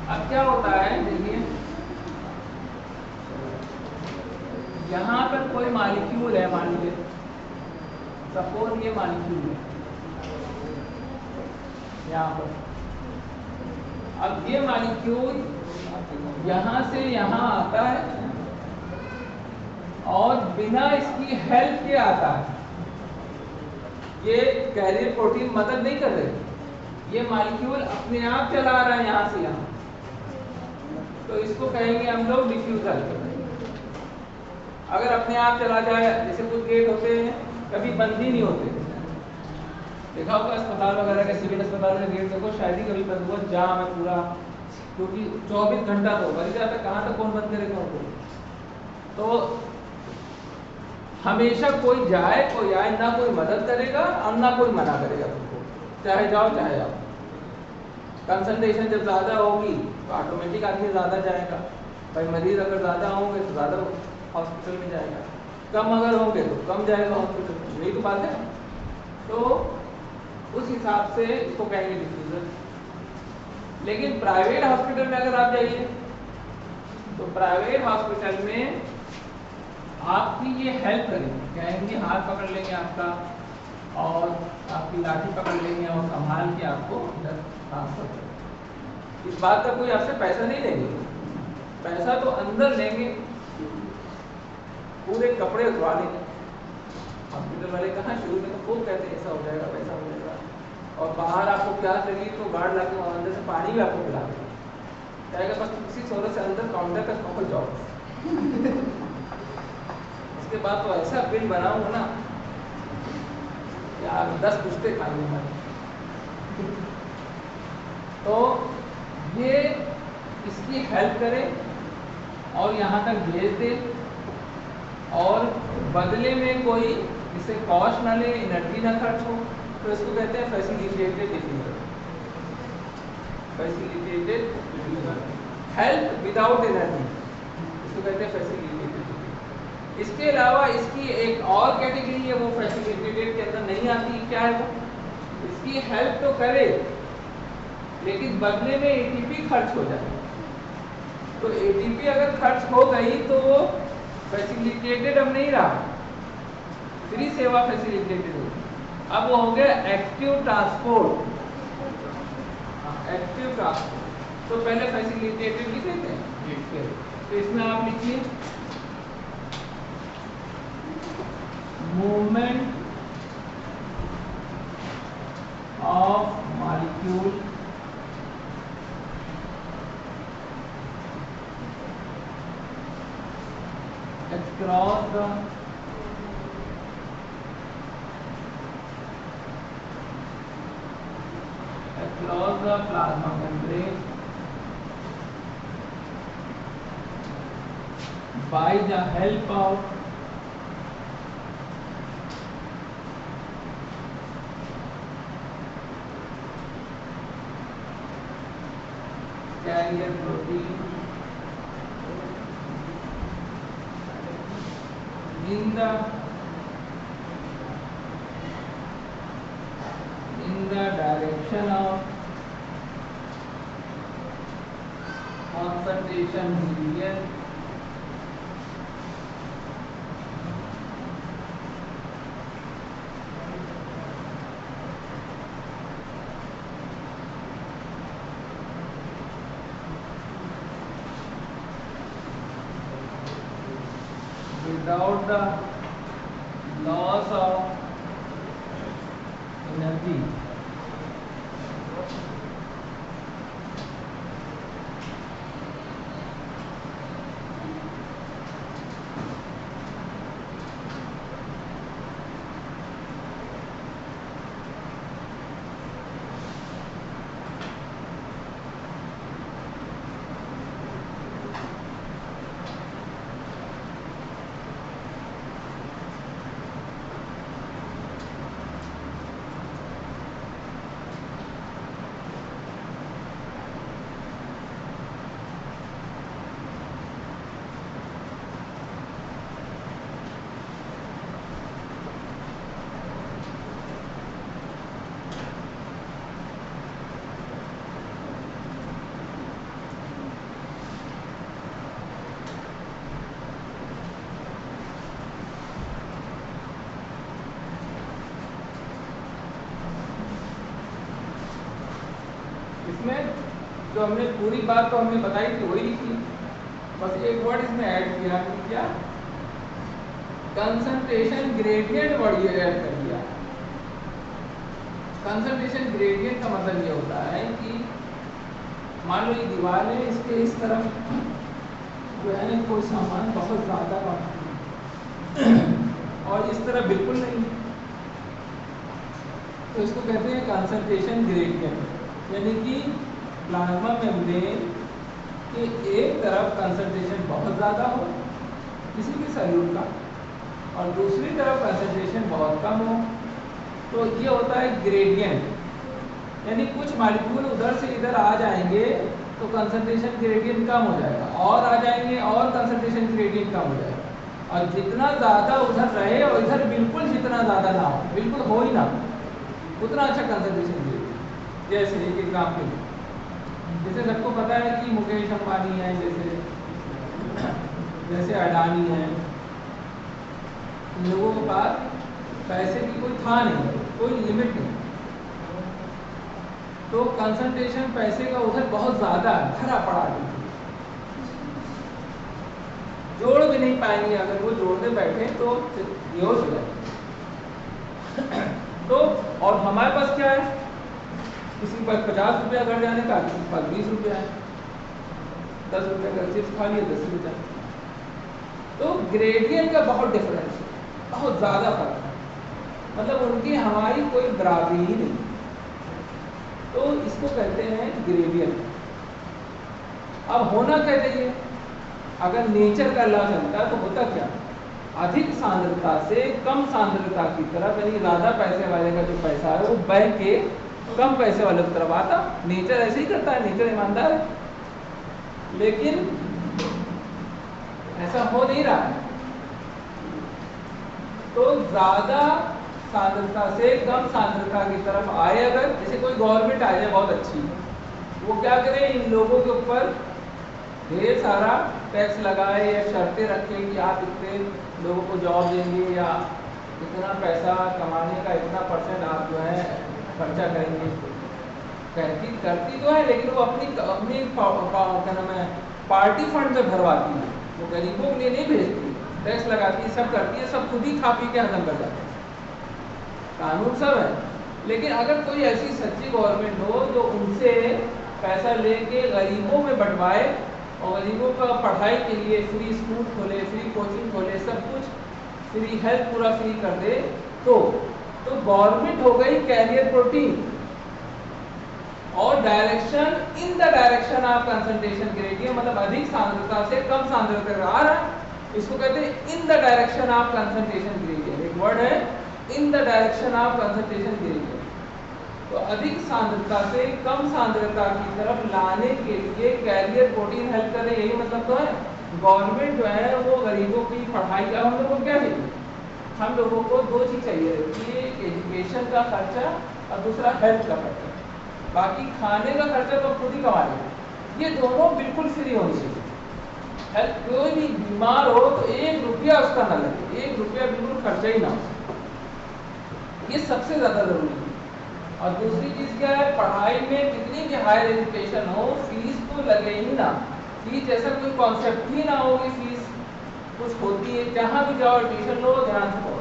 अब क्या होता है, देखिए, यहाँ पर कोई मॉलिक्यूल है, मान लीजिए सपोज ये मॉलिक्यूल है यहाँ पर। अब ये मॉलिक्यूल यहाँ से यहाँ आता है और बिना इसकी हेल्प के आता है। ये कैरियर प्रोटीन मदद नहीं कर रहे, ये मॉलिक्यूल अपने आप चला रहा है यहाँ से यहाँ। तो इसको कहेंगे हम लोग डिफ्यूजल। अगर अपने आप चला जाए, जैसे कुछ गेट होते हैं कभी बंद ही नहीं होते, देखा होगा अस्पताल वगैरह के, सिविल अस्पताल में गेट देखो शायद ही कभी बंद हुआ, जाम है पूरा, क्योंकि 24 घंटा तो भर जाता, कहाँ तक कौन बंद करेगा उनको। तो हमेशा कोई जाए कोई आए, ना कोई मदद करेगा और ना कोई मना करेगा तुमको, चाहे जाओ चाहे आओ। कंसंट्रेशन जब ज़्यादा होगी तो ऑटोमेटिक आदमी ज़्यादा जाएगा, भाई मरीज अगर ज़्यादा होंगे तो ज़्यादा हॉस्पिटल में जाएगा, कम अगर होंगे तो कम जाएगा हॉस्पिटल में, यही तो बात है। तो उस हिसाब से इसको कहेंगे डिफ्यूजन। लेकिन प्राइवेट हॉस्पिटल में अगर आप जाइए तो प्राइवेट हॉस्पिटल में आपकी ये हेल्प करेंगे, कहेंगे हाथ पकड़ लेंगे आपका और आपकी लाठी पकड़ लेंगे और संभाल के आपको ट्रांसफर करेंगे। इस बात का कोई आपसे पैसा नहीं लेंगे, पैसा तो अंदर लेंगे, पूरे कपड़े उतरवा लेंगे। हॉस्पिटल वाले कहाँ शुरू में तो खूब कहते हैं ऐसा हो जाएगा वैसा हो जाएगा, और बाहर आपको प्यास लगी तो गार्ड ला के अंदर से पानी भी आपको पिला देगा, कहेगा बस किसी थोड़ा से अंदर काउंटर तक पहुँच जाओ। उसके बाद तो ऐसा बिल बनाऊंगा ना यार, 10 पुश्ते खाएंगे हमारे। तो ये इसकी हेल्प करे और यहाँ तक भेज दे, और बदले में कोई इसे कॉस्ट ना ले, एनर्जी ना खर्च हो, तो इसको कहते हैं facilitated defusal. Facilitated defusal, help without energy, इसको कहते हैं फैसिलिटेटेड। इसके अलावा इसकी एक और कैटेगरी है, वो फैसिलिटेटेड के अंदर नहीं आती। क्या है वो? इसकी हेल्प तो करे लेकिन बदले में एटीपी खर्च हो जाए। तो एटीपी अगर खर्च हो गई तो वो फैसिलिटेटेड अब नहीं रहा, फ्री सेवा फैसिलिटेटेड होगी। अब वो हो गया एक्टिव ट्रांसपोर्ट। एक्टिव ट्रांसपोर्ट तो पहले फैसिलिटेटेड लिख देते हैं, तो इसमें आप लिखिए movement of molecule across the plasma membrane by the help of carrier protein in the direction of concentration region without the loss of energy. इसमें जो हमने पूरी बात तो हमने बताई थी वही लिखी, बस एक वर्ड इसमें ऐड किया कि क्या, कंसंट्रेशन ग्रेडियंट वर्ड ये ऐड कर दिया। कंसंट्रेशन ग्रेडियंट का मतलब ये होता है कि मान लो ये दीवार है, इसके इस तरफ जो है ना कोई सामान बहुत ज़्यादा और इस तरफ बिल्कुल नहीं, तो इसको कहते हैं कंसंट्रेशन ग्रेडियंट। यानी कि प्लाज्मा मेम्ब्रेन के एक तरफ कंसंट्रेशन बहुत ज़्यादा हो किसी भी सॉल्यूट का और दूसरी तरफ कंसंट्रेशन बहुत कम हो, तो ये होता है ग्रेडियंट। यानी कुछ मॉलिक्यूल उधर से इधर आ जाएंगे तो कंसंट्रेशन ग्रेडियंट कम हो जाएगा, और आ जाएंगे और कंसंट्रेशन ग्रेडियंट कम हो जाएगा, और जितना ज़्यादा उधर रहे और इधर बिल्कुल जितना ज़्यादा ना हो, बिल्कुल हो ही ना, उतना अच्छा कंसंट्रेशन ग्रेडियंट। जैसे एक एग्जाम्पल, जैसे सबको पता है कि मुकेश अंबानी है, जैसे अडानी है, इन लोगों के पास पैसे की कोई था नहीं, कोई लिमिट नहीं, तो कंसंट्रेशन पैसे का उधर बहुत ज़्यादा भरा पड़ा है, जोड़ भी नहीं पाएंगे, अगर वो जोड़ने बैठे तो बेहोश हो जाए। तो और हमारे पास क्या है, किसी के पास 50 रुपया घर जाने का, किसी के पास 20 रुपया है, 10 रुपये का चिप्स खा लिया 10 रुपया। तो ग्रेडियंट का बहुत डिफरेंस है, बहुत ज़्यादा फर्क है, मतलब उनकी हमारी कोई बराबरी ही नहीं, तो इसको कहते हैं ग्रेडियंट। अब होना क्या चाहिए, अगर नेचर का लॉ चलता है तो होता क्या, अधिक सांद्रता से कम सांद्रता की तरफ, यानी ज़्यादा पैसे वाले का जो पैसा है वो बह के कम पैसे वाले की तरफ आता। नेचर ऐसे ही करता है, नेचर ईमानदार है, लेकिन ऐसा हो नहीं रहा है। तो ज़्यादा सांद्रता से कम सांद्रता की तरफ आए, अगर जैसे कोई गवर्नमेंट आ जाए बहुत अच्छी, वो क्या करे, इन लोगों के ऊपर ढेर सारा टैक्स लगाए या शर्तें रखे कि आप इतने लोगों को जॉब देंगे या इतना पैसा कमाने का इतना % आप जो है खर्चा करेंगे। करती तो है, लेकिन वो अपनी क्या नाम है पार्टी फंड से भरवाती है, वो गरीबों के लिए नहीं भेजती, टैक्स लगाती है, सब करती है, सब खुद ही खा पी के खत्म कर जाते हैं, कानून सब है। लेकिन अगर कोई ऐसी सच्ची गवर्नमेंट हो जो उनसे पैसा लेके गरीबों में बंटवाए और गरीबों का पढ़ाई के लिए फ्री स्कूल खोले, फ्री कोचिंग खोले, सब कुछ फ्री, हेल्थ पूरा फ्री कर दे, तो गवर्नमेंट हो गई कैरियर प्रोटीन, और direction in the direction of concentration gradient, मतलब अधिक सांद्रता से कम सांद्रता आ रहा है, इसको कहते हैं in the direction of concentration gradient. एक वर्ड है in the direction of concentration gradient. तो अधिक सांद्रता से कम सांद्रता की तरफ लाने के लिए कैरियर प्रोटीन हेल्प करे, यही मतलब तो है। गवर्नमेंट जो है वो गरीबों की पढ़ाई का, हम लोगों को क्या चाहिए, हम लोगों को दो चीज़ चाहिए रहती है, एजुकेशन का खर्चा और दूसरा हेल्थ का खर्चा, बाकी खाने का खर्चा तो खुद ही कमा लेंगे, ये दोनों बिल्कुल फ्री होनी चाहिए। हेल्थ, कोई भी बीमार हो तो 1 रुपया उसका ना लगे, 1 रुपया बिल्कुल खर्चा ही ना हो, ये सबसे ज़्यादा ज़रूरी है। और दूसरी चीज़ क्या है, पढ़ाई में कितनी भी हायर एजुकेशन हो, फीस तो लगे ही ना, फीस जैसा कोई कॉन्सेप्ट ही ना हो कि फीस कुछ होती है, जहाँ भी जाओ एडमिशन लो, ध्यान से पढ़ो।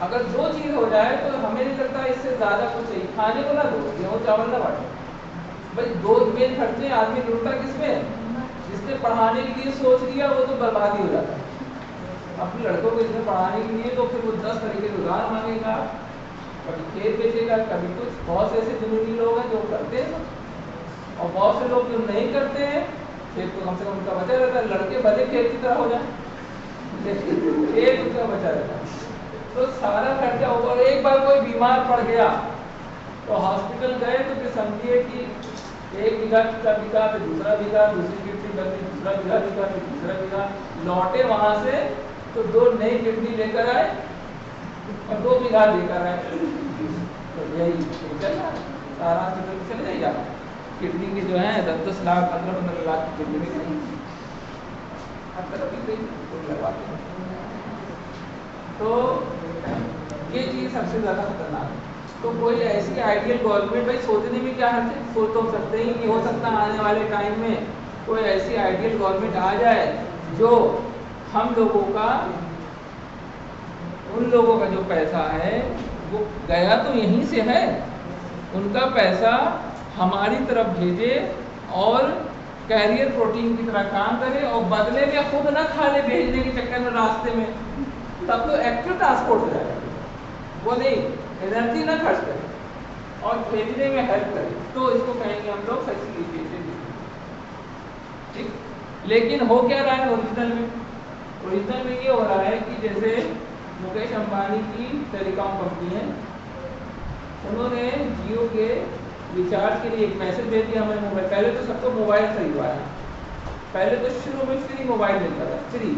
अगर दो चीज़ हो जाए तो हमें नहीं लगता इससे ज़्यादा कुछ चाहिए। खाने को ना दो, गेहूँ चावल ना बांटो, भाई दो मेन खर्चे आदमी ढूंढता किसमें, जिसने पढ़ाने के लिए सोच लिया वो तो बर्बादी हो जाता है। अपने लड़कों को इसमें पढ़ाने के लिए तो फिर वो 10 तरीके के उधार मांगेगा, कभी खेत बेचेगा, कभी कुछ। बहुत से ऐसे जुनूनी लोग हैं जो करते हैं, और बहुत से लोग जो नहीं करते हैं, खेत तो कम से कम उनका बचा रहता है, लड़के भले खेत की तरह हो जाए लेकिन खेत उनका बचा रहता है। तो सारा खर्चा होगा, और एक बार कोई बीमार पड़ गया तो हॉस्पिटल गए तो फिर समझिए कि 1 बीघा का बीघा, फिर दूसरा बीघा, दूसरी किडनी बदली, दूसरा बीघा, फिर तीसरा बीघा, लौटे वहाँ से तो 2 नई किडनी लेकर आए और 2 बीघा लेकर आए, तो यही चल रहा है। सारा हॉस्पिटल चले जाएगा, किडनी की जो है 10-10 लाख 15-15 लाख की किडनी भी नहीं, हर तरफ भी लगवाते हैं। तो ये चीज़ सबसे ज़्यादा खतरनाक है। तो कोई ऐसी आइडियल गवर्नमेंट, भाई सोचने में क्या हर्ज है, सोच तो सकते ही कि हो सकता है आने वाले टाइम में कोई ऐसी आइडियल गवर्नमेंट आ जाए जो हम लोगों का, उन लोगों का जो पैसा है वो गया तो यहीं से है, उनका पैसा हमारी तरफ भेजे और कैरियर प्रोटीन की तरह काम करे और बदले में खुद ना खा ले भेजने के चक्कर में रास्ते में, तब तो एक्टिव ट्रांसपोर्ट हो जाएगा। वो नहीं, एनर्जी ना खर्च करे और भेजने में हेल्प करे, तो इसको कहेंगे हम लोग फैसिलिटेटेड। ठीक, लेकिन हो क्या रहा है ओरिजिनल में? ओरिजिनल में ये हो रहा है कि जैसे मुकेश अंबानी की टेलीकॉम कंपनी है, उन्होंने जियो के रिचार्ज के लिए एक मैसेज भेज दिया हमारे मोबाइल। पहले तो सबको मोबाइल खरीदवाया, पहले तो शुरू में फ्री मोबाइल मिलता था, फ्री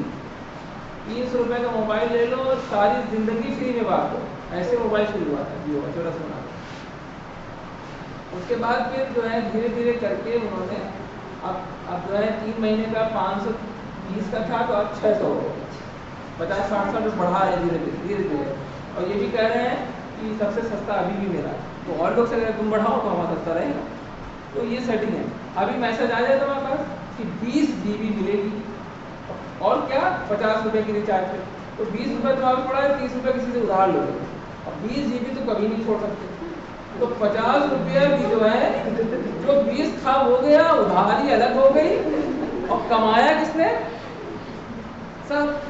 300 रुपये का मोबाइल ले लो और सारी जिंदगी फ्री में बात करो, ऐसे मोबाइल शुरू हुआ था जियो का 1400। उसके बाद फिर जो है धीरे धीरे करके उन्होंने अब जो है 3 महीने का 520 का था, तो अब 600 हो गया, 50-60 रुपये बढ़ा है धीरे धीरे। और ये भी कह रहे हैं कि सबसे सस्ता अभी भी मेरा, तो और लोग से अगर तुम बढ़ाओ तो हमारा सस्ता रहेगा। तो ये सेटिंग है। अभी मैसेज आ जाए तुम्हारे पास कि 20 GB मिलेगी, और क्या 50 रुपये की रिचार्ज पे, तो 20 रुपये तुम्हारा पड़ा है, 30 रुपये किसी से उधार लो, और 20 GB तो कभी नहीं छोड़ सकते। तो 50 रुपये भी जो है, जो 20 था हो गया, उधारी अलग हो गई, और कमाया किसने? सब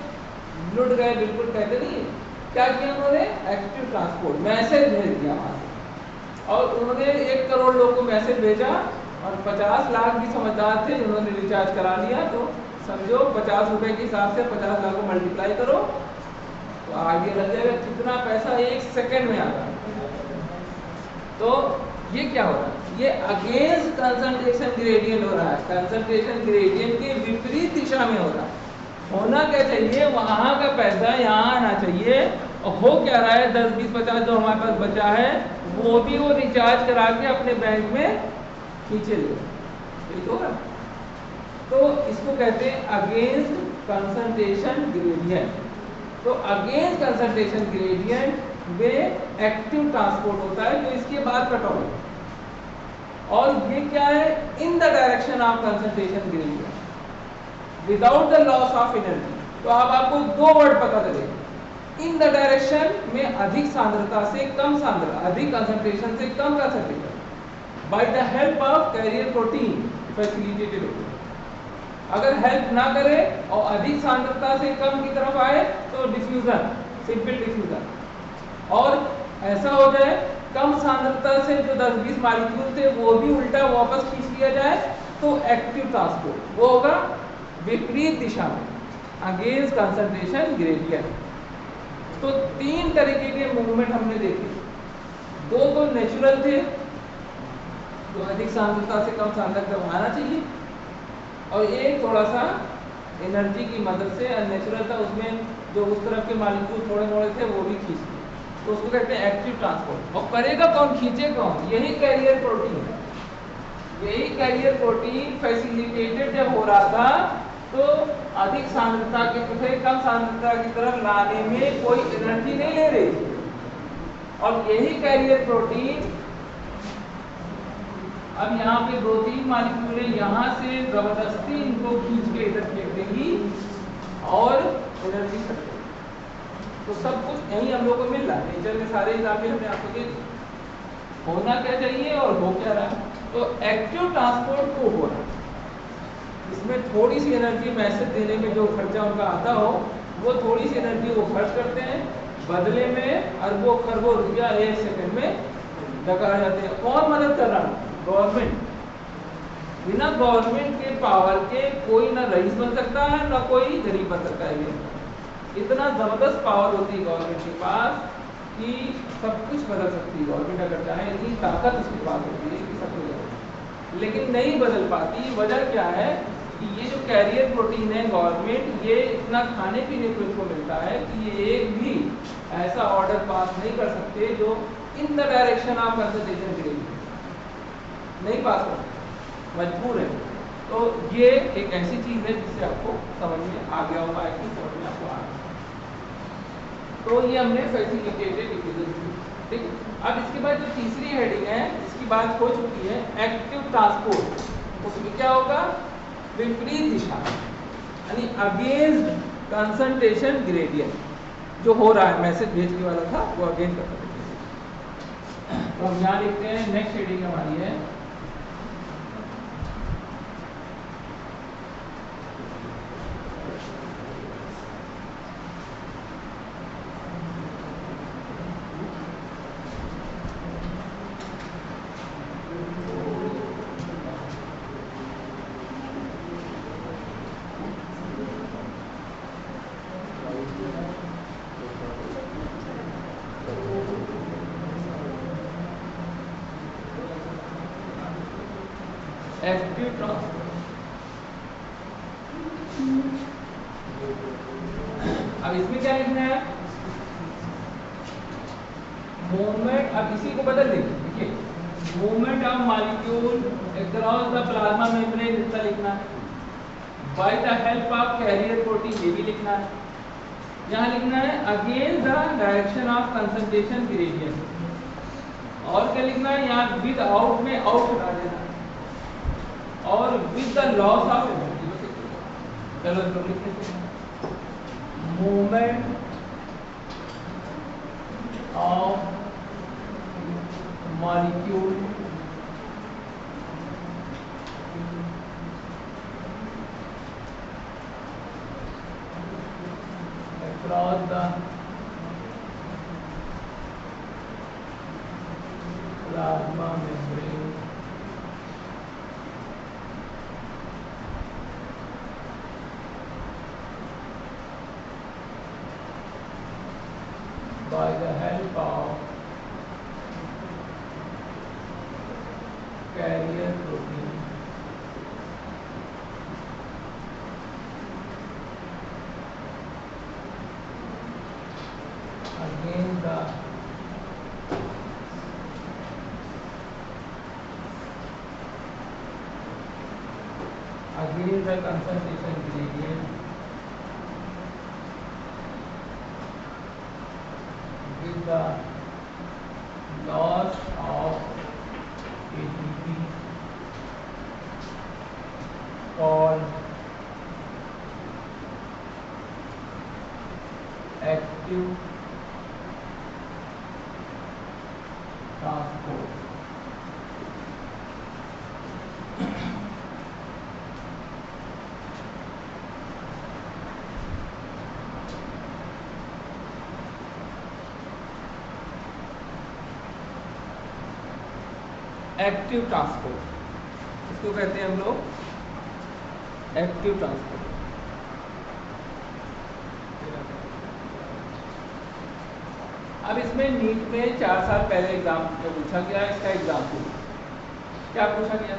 लुट गए, बिल्कुल कहते नहीं है। क्या किया उन्होंने? एक्टिव ट्रांसपोर्ट, मैसेज भेज दिया वहां से, और उन्होंने 1 करोड़ लोगों को मैसेज भेजा, और 50 लाख भी समझदार थे जिन्होंने रिचार्ज करा लिया। तो समझो 50 रुपए के हिसाब से 50 लाख को मल्टीप्लाई करो तो आइडिया लग जाएगा कितना पैसा 1 सेकंड में आ रहा है। तो ये क्या हो रहा है? ये अगेंस्ट कंसंट्रेशन ग्रेडियंट हो रहा है, कंसंट्रेशन ग्रेडियंट के विपरीत दिशा में हो रहा है। होना क्या चाहिए? वहां का पैसा यहाँ आना चाहिए, और हो क्या रहा है? 10, 20, 50 जो हमारे पास बचा है, वो भी वो रिचार्ज करा के अपने बैंक में खींचे ले, ठीक होगा। तो इसको कहते हैं अगेंस्ट कंसंट्रेशन ग्रेडियंट। तो अगेंस्ट कंसंट्रेशन ग्रेडियंट में एक्टिव ट्रांसपोर्ट होता है, जो इसके बाद कट ऑफ है। और ये क्या है? In the direction of concentration gradient without the loss of energy. तो अब आपको 2 वर्ड पता चलेगा। इन द डायरेक्शन में अधिक सांद्रता से कम सांद्रता, अधिक कंसंट्रेशन से कम concentration, by the help of carrier protein facilitated होता है। अगर हेल्प ना करे और अधिक सांद्रता से कम की तरफ आए तो डिफ्यूजन, सिंपल डिफ्यूजन। और ऐसा हो जाए कम सांद्रता से जो 10-20 मॉलिक्यूल थे वो भी उल्टा वापस खींच लिया जाए, तो एक्टिव ट्रांसपोर्ट वो होगा विपरीत दिशा में, अगेंस्ट कंसंट्रेशन ग्रेडियंट। तो 3 तरीके के मूवमेंट हमने देखे। 2 तो नेचुरल थे, तो अधिक सांद्रता से कम सांद्रता आना चाहिए, और एक थोड़ा सा एनर्जी की मदद से अननेचुरल था, उसमें जो उस तरफ के मॉलिक्यूल थोड़े मोड़े थे वो भी खींच लिए, तो उसको कहते हैं एक्टिव ट्रांसपोर्ट। और करेगा कौन? खींचे कौन? यही कैरियर प्रोटीन। यही कैरियर प्रोटीन फैसिलिटेटेड जब हो रहा था, तो अधिक सांद्रता के से कम सांद्रता की तरफ लाने में कोई एनर्जी नहीं ले रही थी, और यही कैरियर प्रोटीन अब यहाँ पे 2-3 मॉलिक्यूल यहाँ से जबरदस्ती इनको खींच के इधर फेंक देगी और एनर्जी सकती। तो सब कुछ यही हम लोग को मिल रहा है नेचर में, सारे एग्जाम्पल हमने आपको दे दिए। होना क्या चाहिए और हो क्या रहा है? तो एक्टिव ट्रांसपोर्ट को हो रहा है, इसमें थोड़ी सी एनर्जी मैसेज देने में जो खर्चा उनका आता हो, वो थोड़ी सी एनर्जी वो खर्च करते हैं, बदले में अरबों खरबों रुपया 1 सेकंड में डका जाते हैं। कौन मदद कर रहा है? गवर्नमेंट। बिना गवर्नमेंट के पावर के कोई ना रईस बन सकता है, ना कोई गरीब बन सकता है। इतना जबरदस्त पावर होती है गवर्नमेंट के पास कि सब कुछ बदल सकती है गवर्नमेंट अगर चाहे, इतनी ताकत उसके पास होती है कि सब कुछ, लेकिन नहीं बदल पाती। वजह क्या है? कि ये जो कैरियर प्रोटीन है गवर्नमेंट, ये इतना खाने पीने को इनको मिलता है कि ये एक भी ऐसा ऑर्डर पास नहीं कर सकते जो in the direction of concentration gradient नहीं पास कर सकते, मजबूर है। तो ये एक ऐसी चीज है जिससे आपको समझ में आ गया होगा, समझ में आपको आ गया। तो ये हमने फैसिलिटेटेड डिफ्यूजन की, ठीक। अब इसके बाद जो तीसरी हेडिंग है, इसकी बात हो चुकी है, एक्टिव ट्रांसपोर्ट। उसमें क्या होगा? विपरीत दिशा, यानी अगेंस्ट कंसंट्रेशन ग्रेडियंट जो हो रहा है, मैसेज भेजने वाला था वो अगेंस्ट कंसंट्रेशन। तो हम यहाँ लिखते हैं, नेक्स्ट हेडिंग हमारी है एक्टिव ट्रांसपोर्ट। अब इसमें क्या लिखना है, मूवमेंट, अब इसी को बदल देंगे, देखिए movement of molecule across the plasma membrane इतना लिखना है, bye the help of carrier protein ये भी लिखना है, यहाँ लिखना है against the direction of concentration gradient, और क्या लिखना है यहाँ विद आउट में आउट हटा देना है, और with the loss of energy. चलो तो लिख लेते हैं movement of molecule across the plasma membrane by the help of carrier protein against the concentration gradient with the loss of ATP called active transport. Active transport इसको कहते हैं हम लोग एक्टिव ट्रांसपोर्ट। अब इसमें नीट में 4 साल पहले एग्जाम में पूछा गया, इसका एग्जाम्पल क्या पूछा गया,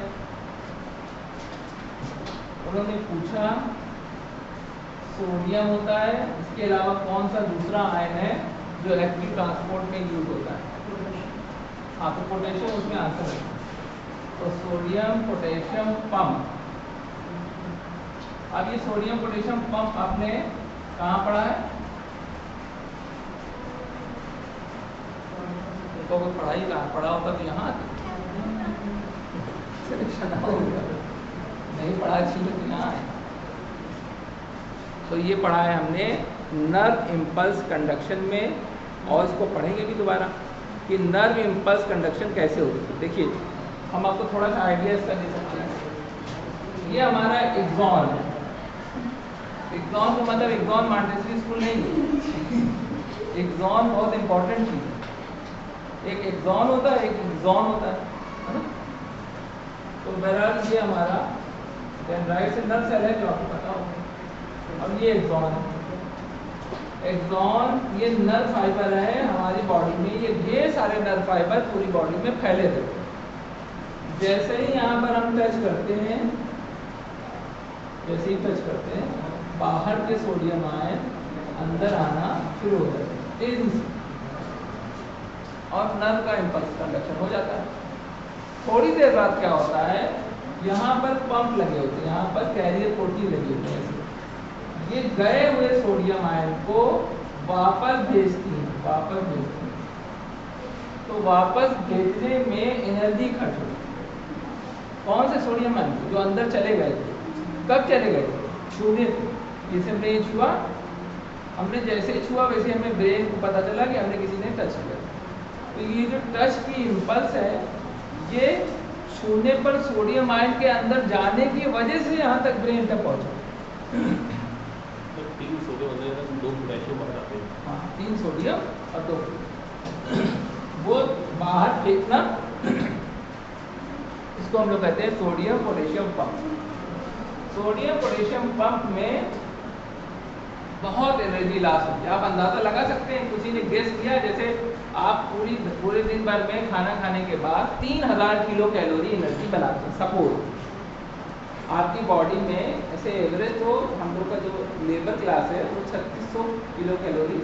उन्होंने पूछा सोडियम होता है, इसके अलावा कौन सा दूसरा आयन है जो इलेक्ट्रिक ट्रांसपोर्ट में यूज होता है। हाँ तो पोटेशियम उसमें आंसर है, तो सोडियम पोटेशियम पंप। अब ये सोडियम पोटेशियम पंप आपने कहाँ पढ़ा है, तो पढ़ाई कहाँ पढ़ा होता तो यहाँ नहीं पढ़ा चाहिए तो यहाँ है। तो ये पढ़ा है हमने नर्व इम्पल्स कंडक्शन में, और इसको पढ़ेंगे भी दोबारा कि नर्व इम्पल्स कंडक्शन कैसे होती है। देखिए हम आपको थोड़ा सा आइडिया इसका दे सकते हैं। ये हमारा एक्सॉन है, एक्सॉन का मतलब एक्सॉन मॉन्टेसरी स्कूल नहीं, एक्सॉन बहुत इंपॉर्टेंट चीज़ है। एक एक्सॉन होता है, एक एक्सॉन होता है ना। तो बहरहाल ये हमारा डेंड्राइट से नर्व सेल है जो आपको पता होगा। अब ये एक्सॉन है, एक्सॉन ये नर्व फाइबर है हमारी बॉडी में, ये सारे नर्व फाइबर पूरी बॉडी में फैले थे। जैसे ही यहाँ पर हम टच करते हैं, जैसे ही टच करते हैं बाहर के सोडियम आयन अंदर आना शुरू हो जाते हैं तेजी से, और नर्व का इम्पल्स कंडक्शन हो जाता है। थोड़ी देर बाद क्या होता है, यहाँ पर पंप लगे होते हैं, यहाँ पर कैरियर प्रोटीन लगे होते हैं, ये गए हुए सोडियम आयन को वापस भेजती है, तो वापस भेजने में एनर्जी खर्च होती है। कौन से सोडियम आयन जो अंदर चले गए थे, कब चले गए थे, छूने थे। जैसे हमने ये छुआ, हमने जैसे छुआ वैसे हमें ब्रेन को पता चला कि हमने किसी ने टच किया। तो ये जो टच की इम्पल्स है, ये छूने पर सोडियम आयन के अंदर जाने की वजह से यहाँ तक ब्रेन तक पहुँचा। तो 3 सोडियम 2 पोटेशियम आ जाते हैं। हाँ 3 सोडियम और 2 वो बाहर फेंकना, इसको हम लोग कहते हैं sodium potassium pump. Sodium potassium pump में बहुत एनर्जी लॉस होती है। आप अंदाज़ा लगा सकते हैं, किसी ने गेस किया, जैसे आप पूरे दिन भर में खाना खाने के बाद 3000 किलो कैलोरी एनर्जी बनाते हैं, सपोज आपकी बॉडी में ऐसे एवरेज तो हम लोग का जो लेबर क्लास है वो 3600 किलो कैलोरी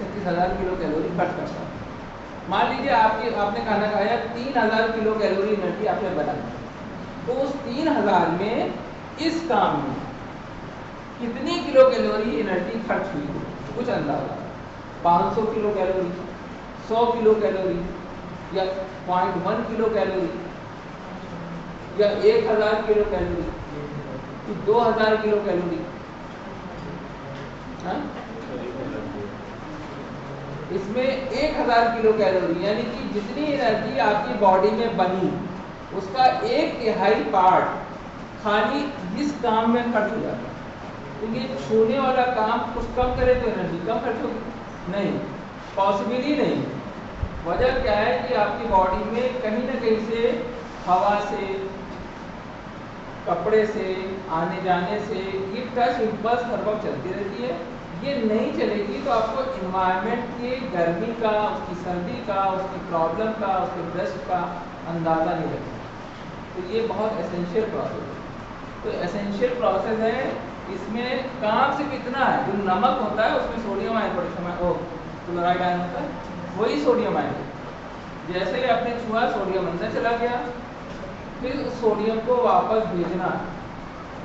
36,000 किलो कैलोरी खर्च करता है। मान लीजिए आपने खाना खाया 3000 किलो कैलोरी एनर्जी आपने बनाई, तो उस 3000 में इस काम में कितनी किलो कैलोरी एनर्जी खर्च हुई, कुछ अंदाजा 500 किलो कैलोरी, 100 किलो कैलोरी, या 0.1 किलो कैलोरी, या 1000 किलो कैलोरी, कि 2000 किलो कैलोरी। इसमें 1000 किलो कैलोरी यानी कि जितनी एनर्जी आपकी बॉडी में बनी उसका 1/3 पार्ट खाली इस काम में खर्च हो जाता है। तो ये छूने वाला काम कुछ कम करे तो एनर्जी कम खर्च होगी, नहीं, पॉसिबल ही नहीं। वजह क्या है कि आपकी बॉडी में कहीं ना कहीं से हवा से, कपड़े से, आने जाने से ये टच इम्पल्स हर वक्त चलती रहती है। ये नहीं चलेगी तो आपको इन्वायरमेंट के गर्मी का, उसकी सर्दी का, उसकी प्रॉब्लम का, उसके ब्रेस्ट का अंदाज़ा नहीं लगेगा। तो ये बहुत एसेंशियल प्रोसेस है। तो एसेंशियल प्रोसेस है, इसमें काम सिर्फ इतना है, जो नमक होता है उसमें sodium ion potassium chloride ion होता है, वही सोडियम आयन है। जैसे ही आपने छुआ सोडियम अंदर चला गया, फिर उस सोडियम को वापस भेजना,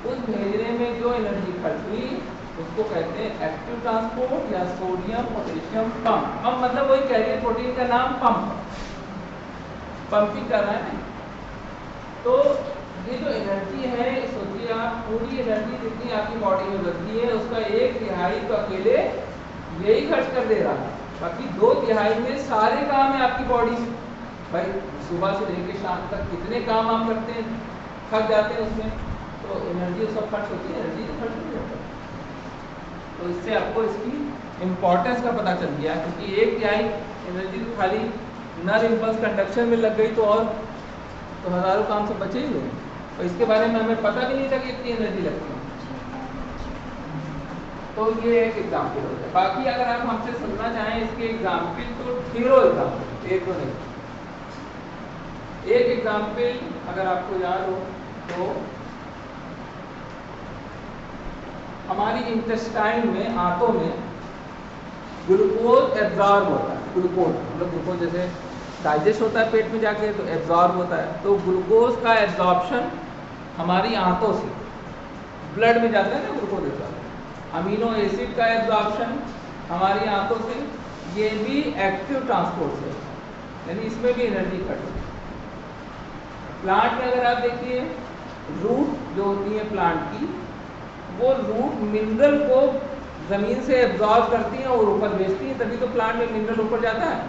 उस भेजने में जो एनर्जी खर्च हुई उसको कहते हैं एक्टिव ट्रांसपोर्ट या सोडियम पोटेशियम पंप। पंप मतलब वही कैरियर प्रोटीन का नाम पंप, पंपिंग कर रहा है। तो ये जो एनर्जी है, सोचिए आप पूरी एनर्जी जितनी आपकी बॉडी में बचती है उसका 1/3 तो अकेले यही खर्च कर दे रहा है, बाकी 2/3 में सारे काम है आपकी बॉडी में। भाई सुबह से लेकर शाम तक कितने काम आप करते हैं, थक जाते हैं उसमें, तो एनर्जी सब खर्च होती है, एनर्जी तो खर्च नहीं होता। तो इससे आपको इसकी इम्पोर्टेंस का पता चल गया, क्योंकि 1/3 एनर्जी तो खाली नर्व इम्पल्स कंडक्शन में लग गई तो और तो हज़ारों काम से बचे ही नहीं। तो इसके बारे में हमें पता भी नहीं था कि इतनी एनर्जी लगती है। तो ये एक एग्जाम्पल हो गया। बाकी अगर आप हमसे सुनना चाहें इसके एग्जाम्पल तो ढेरों एग्जाम्पल, एक तो नहीं, एक एग्जाम्पल अगर आपको याद हो तो हमारी इंटेस्टाइन में, आंतों में ग्लूकोज एब्जॉर्ब होता है। ग्लूकोज मतलब ग्लूकोज जैसे डाइजेस्ट होता है पेट में जाके तो एब्जॉर्ब होता है, तो ग्लूकोज का एब्जॉर्प्शन हमारी आंतों से ब्लड में जाता है ना, ग्लूकोज एब्जॉर्ब। अमीनो एसिड का एब्जॉर्प्शन हमारी आंतों से, ये भी एक्टिव ट्रांसपोर्ट से, यानी इसमें भी एनर्जी खर्च होती है। प्लांट में अगर आप देखिए रूट जो होती है प्लांट की, वो रूट मिनरल को जमीन से एब्जॉर्ब करती है और ऊपर भेजती है, तभी तो प्लांट में मिनरल ऊपर जाता है।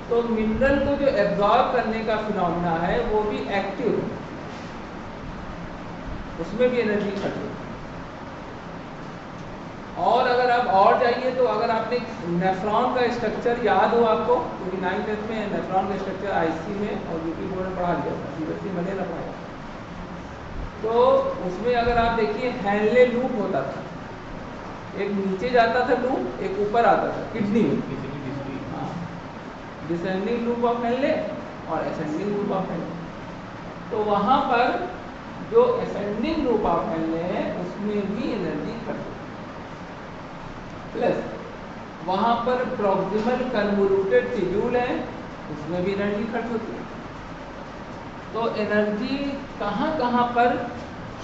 तो मिनरल को जो एब्जॉर्ब करने का फिनोमेना है वो भी एक्टिव है, उसमें भी एनर्जी खर्च होती है। और अगर आप और जाइए तो अगर आपने नेफ्रॉन का स्ट्रक्चर याद हो आपको, क्योंकि 9th में नेफ्रॉन का स्ट्रक्चर आईसी में और यूपी बोर्ड में पढ़ा लिया था, सीबीएसई में नहीं रखा। तो उसमें अगर आप देखिए हैनले लूप होता था, एक नीचे जाता था लूप, एक ऊपर आता था किडनी में, डिसेंडिंग लूप ऑफ हैनले और असेंडिंग लूप ऑफ हैनले। तो वहाँ पर जो असेंडिंग लूप ऑफ हैनले है उसमें भी एनर्जी खर्च होती है, प्लस वहाँ पर प्रॉक्सिमल कन्वोल्यूटेड टिब्यूल है, उसमें भी एनर्जी खर्च होती है। तो एनर्जी कहाँ कहाँ पर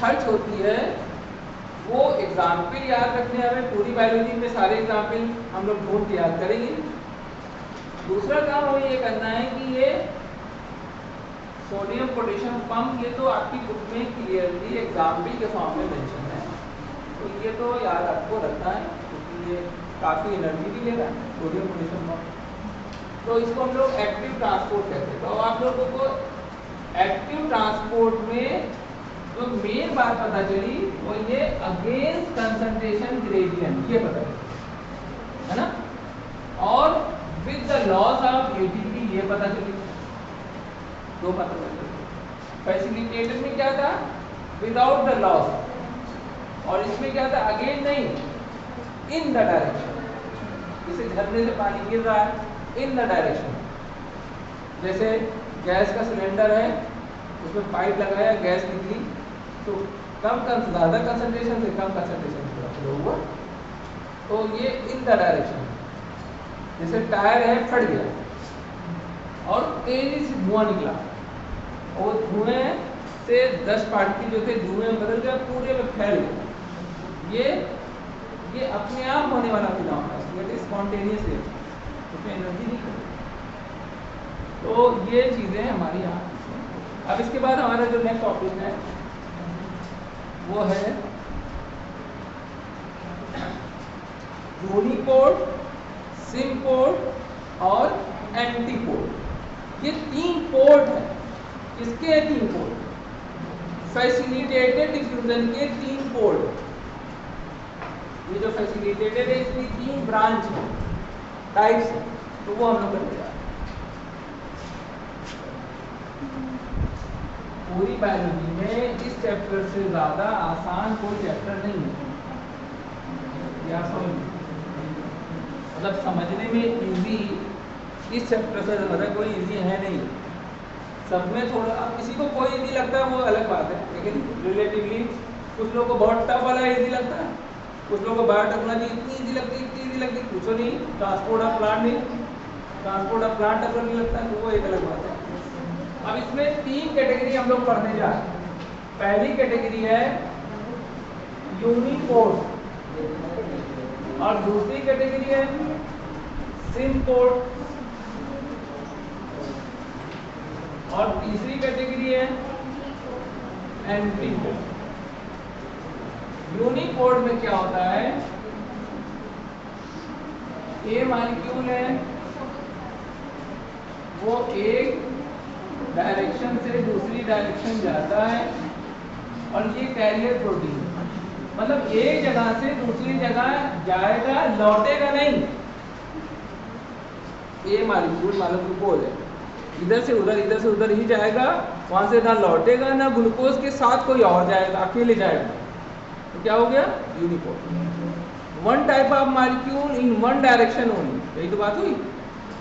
खर्च होती है वो एग्जाम्पल याद रखने, हमें पूरी बायोलॉजी में सारे एग्जाम्पल हम लोग ढूंढ के याद करेंगे। दूसरा काम हमें ये करना है कि ये सोडियम पोटेशियम पंप, ये तो आपकी बुक में क्लियरली एग्जाम्पल के फॉर्म में मेंशन है, तो ये तो याद आपको रखना है, क्योंकि ये काफ़ी एनर्जी भी ले रहा है सोडियम पोटेशियम पंप। तो इसको हम लोग एक्टिव ट्रांसपोर्ट कहते हैं। तो आप लोगों को एक्टिव ट्रांसपोर्ट में जो मेन बात पता चली वो ये अगेंस्ट कंसंट्रेशन ग्रेडियंट, ये पता चली है ना, और with the loss of ATP, ये पता चली, दो पता चली। फैसिलिटेटर में क्या था, विदाउट द लॉस, और इसमें क्या था, अगेन नहीं, इन द डायरेक्शन। जैसे झरने से पानी गिर रहा है, इन द डायरेक्शन। जैसे गैस का सिलेंडर है, उसमें पाइप लगाया, गैस निकली, तो ज़्यादा कंसंट्रेशन से कम कंसंट्रेशन थोड़ा फ्लो हुआ, तो ये इन द डायरेक्शन। जैसे टायर है, फट गया और तेजी से धुआं निकला, और धुएं से 10 पार्टिकल जो थे धुएं में बदल गया, पूरे में फैल गया। ये अपने आप होने वाला फिनोमेना है, स्पॉन्टेनियस है, उसमें एनर्जी नहीं है। तो ये चीज़ें हमारी यहाँ। अब इसके बाद हमारा जो नेक्स्ट टॉपिक है वो है यूनिपोड, सिम्पोड और एंटीपोड। ये 3 पोर्ट है। किसके 3 पोर्ट? फैसिलिटेटेड डिफ्यूजन के 3 पोर्ट। ये जो फैसिलिटेटेड है इसकी 3 ब्रांच है, टाइप्स है, तो वो हम लोग करते हैं। पूरी बायोलॉजी में इस चैप्टर से ज़्यादा आसान कोई चैप्टर नहीं है। या मतलब समझने में इजी इस चैप्टर से ज़्यादा कोई इजी है नहीं। सब में थोड़ा, अब किसी को कोई इजी लगता है वो अलग बात है, लेकिन रिलेटिवली कुछ लोगों को बहुत टफ वाला इजी लगता है, कुछ लोगों को बायोटेक्नोलॉजी इतनी इजी लगती है, पूछो नहीं। ट्रांसपोर्ट ऑफ प्लांट अगर नहीं लगता है तो वो एक अलग बात है। अब इसमें 3 कैटेगरी हम लोग पढ़ने जा रहे हैं। पहली कैटेगरी है यूनिपोड, और दूसरी कैटेगरी है सिम्पोड, और तीसरी कैटेगरी है एंटीपोड। यूनिपोड में क्या होता है? ये मॉलिक्यूल है, वो एक डायरेक्शन से दूसरी डायरेक्शन जाता है, और ये कैरियर प्रोटीन, मतलब एक जगह से दूसरी जगह जाएगा, लौटेगा नहीं। ये मॉलिक्यूल ग्लूकोज है, इधर से उधर ही जाएगा, वहां से ना लौटेगा, ना ग्लूकोज के साथ कोई और जाएगा, अकेले जाएगा। तो क्या हो गया? यूनिपोड। 1 type of molecule in 1 direction only. यही तो बात हुई,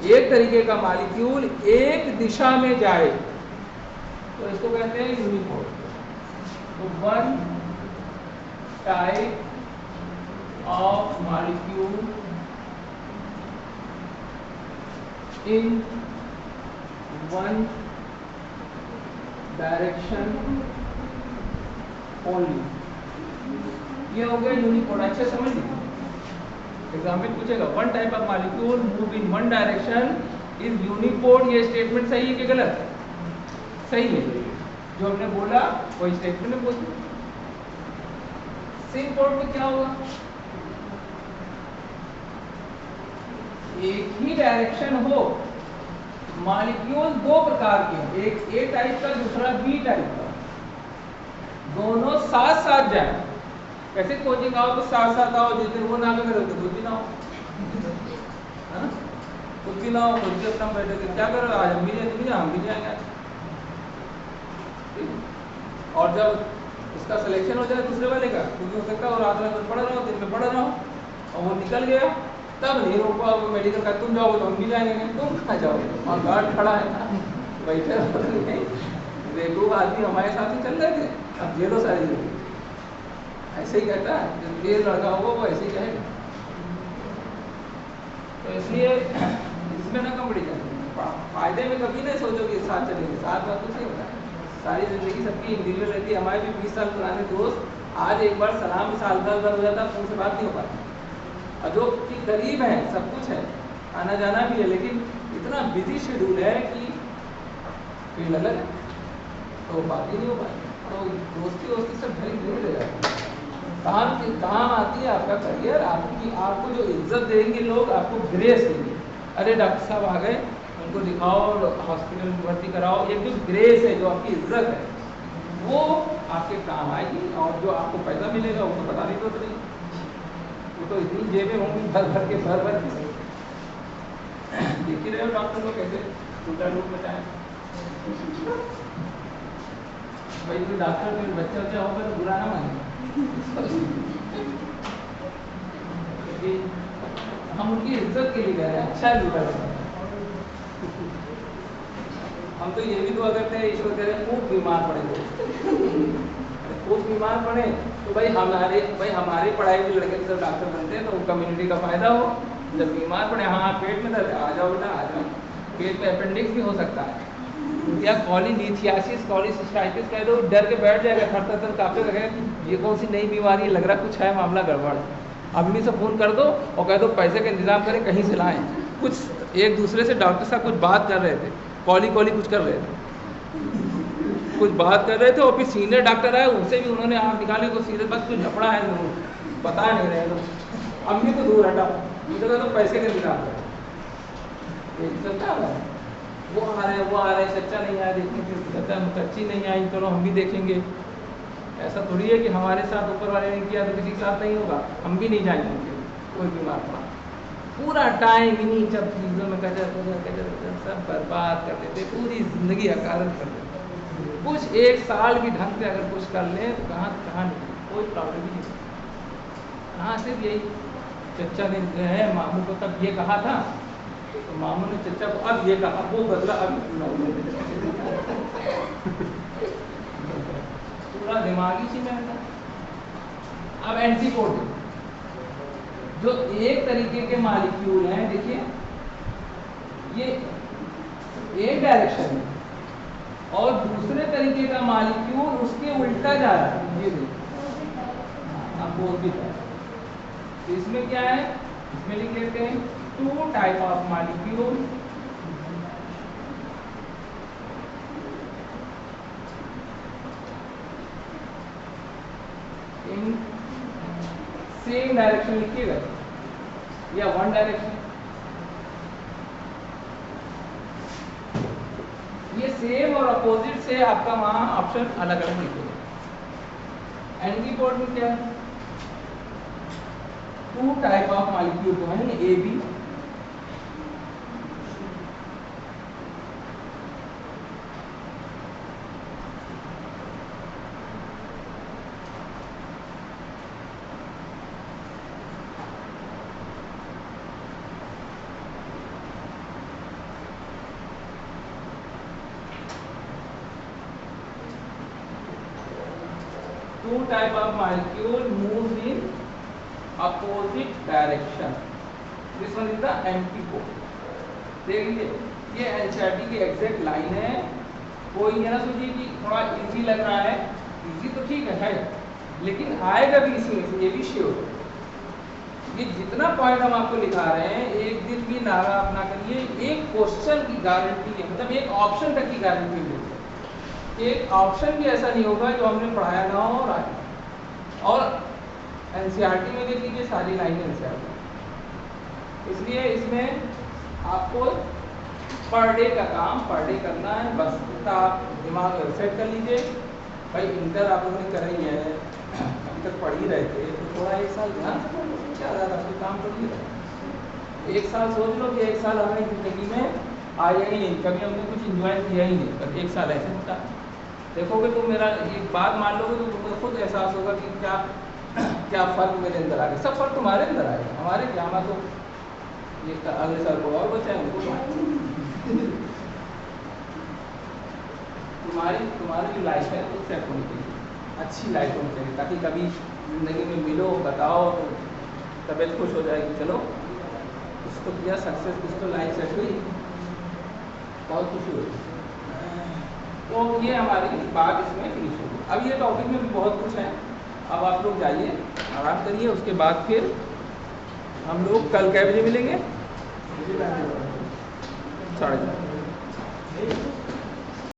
एक तरीके का मॉलिक्यूल एक दिशा में जाए तो इसको कहते हैं यूनिपोड। तो 1 type of molecule in 1 direction only, ये हो गया यूनिपोड। अच्छे समझ लीजिए, एग्जाम में पूछेगा 1 type of molecule move in 1 direction is uniport. ये स्टेटमेंट सही है कि गलत? सही है, जो हमने बोला वही स्टेटमेंट में बोलते। सिम्पोड में क्या होगा? एक ही डायरेक्शन हो, मॉलिक्यूल 2 प्रकार के, एक ए टाइप का, दूसरा बी टाइप का, दोनों साथ साथ जाए। कैसे कोचिंग आओ तो साथ साथ आओ, जिस दिन वो ना करो तो कुछ भी ना हो, कुछ भी ना हो, कुछ भी अपना बैठे थे क्या करो, आज हम भी जाए, तुम हम भी जाएंगे। और जब उसका सिलेक्शन हो जाए दूसरे वाले का, क्योंकि हो सकता है और रात में पढ़ रहा हो, दिन में पढ़ रहा हो, और वो निकल गया, तब नहीं रोको। अब मेडिकल का तुम जाओगे तो हम भी जाएंगे, तुम कहाँ जाओगे? और गार्ड खड़ा है ना, बैठे रहो। देखो आदमी हमारे साथ ही चल रहे थे, अब जेलो सारी जगह ऐसे ही कहता है, जब तेज लड़का होगा वो ऐसे ही कहेगा। तो इसलिए इसमें ना कंपटीशन, फायदे में कभी नहीं सोचो कि साथ चलेंगे, साथ बात कुछ नहीं होता है। सारी जिंदगी सबकी इंडिविजुअल रहती है। हमारे भी 20 साल पुराने दोस्त आज एक बार सलाम साल भर हो जाता है, उनसे बात नहीं हो पाती। और जो कि करीब है, सब कुछ है, आना जाना भी है, लेकिन इतना बिजी शेड्यूल है कि फील्ड अलग है, तो बात ही नहीं हो पाती। तो दोस्ती सब भेज नहीं ले जाती। काम आती है आपका करियर, आपको जो इज्जत देंगे लोग, आपको ग्रेस देंगे। अरे डॉक्टर साहब आ गए, उनको दिखाओ, हॉस्पिटल में भर्ती कराओ, एक जो ग्रेस है, जो आपकी इज्जत है, वो आपके काम आएगी। और जो आपको पैसा मिलेगा वो तो बता नहीं, तो नहीं, वो तो इतनी जेबें होंगी भर भर के देख ही रहे हो डॉक्टर को कैसे उल्टा रूप बताएं। भाई कोई डॉक्टर कोई बच्चा होगा तो बुरा ना माने, हम उनकी इज्जत के लिए कह रहे हैं, अच्छा लूटा। हम तो ये भी दुआ करते हैं ईश्वर करे खूब बीमार पड़े खूब बीमार पड़े तो भाई हमारे पढ़ाई के लड़के सब डॉक्टर बनते हैं तो कम्युनिटी का फायदा हो। जब बीमार पड़े, हाँ पेट में दर्द, आ जाओ बेटा आ जाओ, पेट में अपेंडिक्स भी हो सकता है या कॉलीलिथियासिस कॉलीसिस्टाइटिस कह दो, डर के बैठ जाएगा, थर कांपे लगे, ये कौन सी नई बीमारी है, लग रहा कुछ है मामला गड़बड़। अम्मी से फ़ोन कर दो और कह दो पैसे का इंतजाम करें, कहीं से लाएं। कुछ एक दूसरे से डॉक्टर साहब कुछ बात कर रहे थे, कॉली कुछ कर रहे थे, कुछ बात कर रहे थे और फिर सीनियर डॉक्टर आए, उनसे भी उन्होंने आँख निकाली तो सीधे बस कुछ झपड़ा है बता नहीं रहे तो अम्मी को दूर हटा, उनसे कहा तो पैसे का इंतजाम करें, चलता है वो आ रहे सच्चा नहीं आया देखने के, कहता है सच्ची नहीं आई चलो हम भी देखेंगे। ऐसा थोड़ी है कि हमारे साथ ऊपर वाले ने किया तो किसी के साथ नहीं होगा, हम भी नहीं जाएंगे कोई बीमार पड़ा। पूरा टाइम इन्हीं सब चीज़ों में कचर सब बर्बाद कर देते, पूरी ज़िंदगी हकारत कर देते। कुछ एक साल भी ढंग से अगर कुछ कर लें तो कहाँ निकले, कोई प्रॉब्लम ही नहीं। हाँ सिर्फ यही चचा ने जो है मामू को तब ये कहा था तो मामू ने चचा को अब ये कहा, वो बदला अब पूरा दिमागी चीज है। अब एंटीबॉडी जो एक तरीके के मॉलिक्यूल हैं, देखिए ये एक डायरेक्शन में और दूसरे तरीके का मॉलिक्यूल उसके उल्टा जा रहा है, ये देखिए अपोजिट है। तो इसमें क्या है, इसमें लिख लेते हैं two type of molecule in same direction लिखिएगा या वन डायरेक्शन। ये सेम और अपोजिट से आपका वहां ऑप्शन अलग अलग लिखिएगा। एंटीबॉडी में क्या है, टू टाइप ऑफ मॉलिक्यूल जो है A B, two type of molecule moves in opposite direction. This one is the antipode. देखिए ये एनसीईआरटी की एग्जैक्ट लाइन है, कोई ये ना सोचिए कि थोड़ा इजी लग रहा है, इजी तो ठीक है लेकिन आएगा भी इसमें से, ये भी श्योर। ये जितना पॉइंट हम आपको लिखा रहे हैं एक दिन भी नारा अपना करिए, एक क्वेश्चन की गारंटी है, मतलब एक ऑप्शन तक की गारंटी मिलती है। एक ऑप्शन भी ऐसा नहीं होगा जो हमने पढ़ाया ना हो और एनसीईआरटी में देख लीजिए सारी लाइनें एनसीईआरटी, इसलिए इसमें आपको पर डे का काम पर डे करना है, बस इतना आप दिमाग में सेट कर लीजिए। भाई इंटर आप लोगों ने कर ही है, अभी तक पढ़ ही रहे थे तो थोड़ा एक साल ध्यान से पढ़ लो, क्या ज़्यादा आपको काम कर ही रहे। एक साल सोच लो कि एक साल हमारी ज़िंदगी में आया ही नहीं, कभी हमने कुछ इंजॉय किया ही नहीं, पर एक साल ऐसे होता देखोगे तो मेरा एक बात मान लोगे तो तुम्हें खुद एहसास होगा कि क्या फ़र्क मेरे अंदर आ गया। सब फर्क तुम्हारे अंदर आएगा, हमारे क्या, मैं तो ये अगले साल को और बचा है तुम्हारी जो लाइफ है वो सेट होनी चाहिए, अच्छी लाइफ होनी चाहिए, ताकि कभी ज़िंदगी में मिलो बताओ तो तबीयत खुश हो जाएगी, चलो उसको किया सक्सेस, कुछ तो लाइफ सेट हुई, बहुत खुशी हुई। तो ये हमारी बात इसमें फिनिश होगी। अब ये टॉपिक में भी बहुत कुछ है, अब आप लोग जाइए आराम करिए, उसके बाद फिर हम लोग कल कै बजे मिलेंगे, 4:30।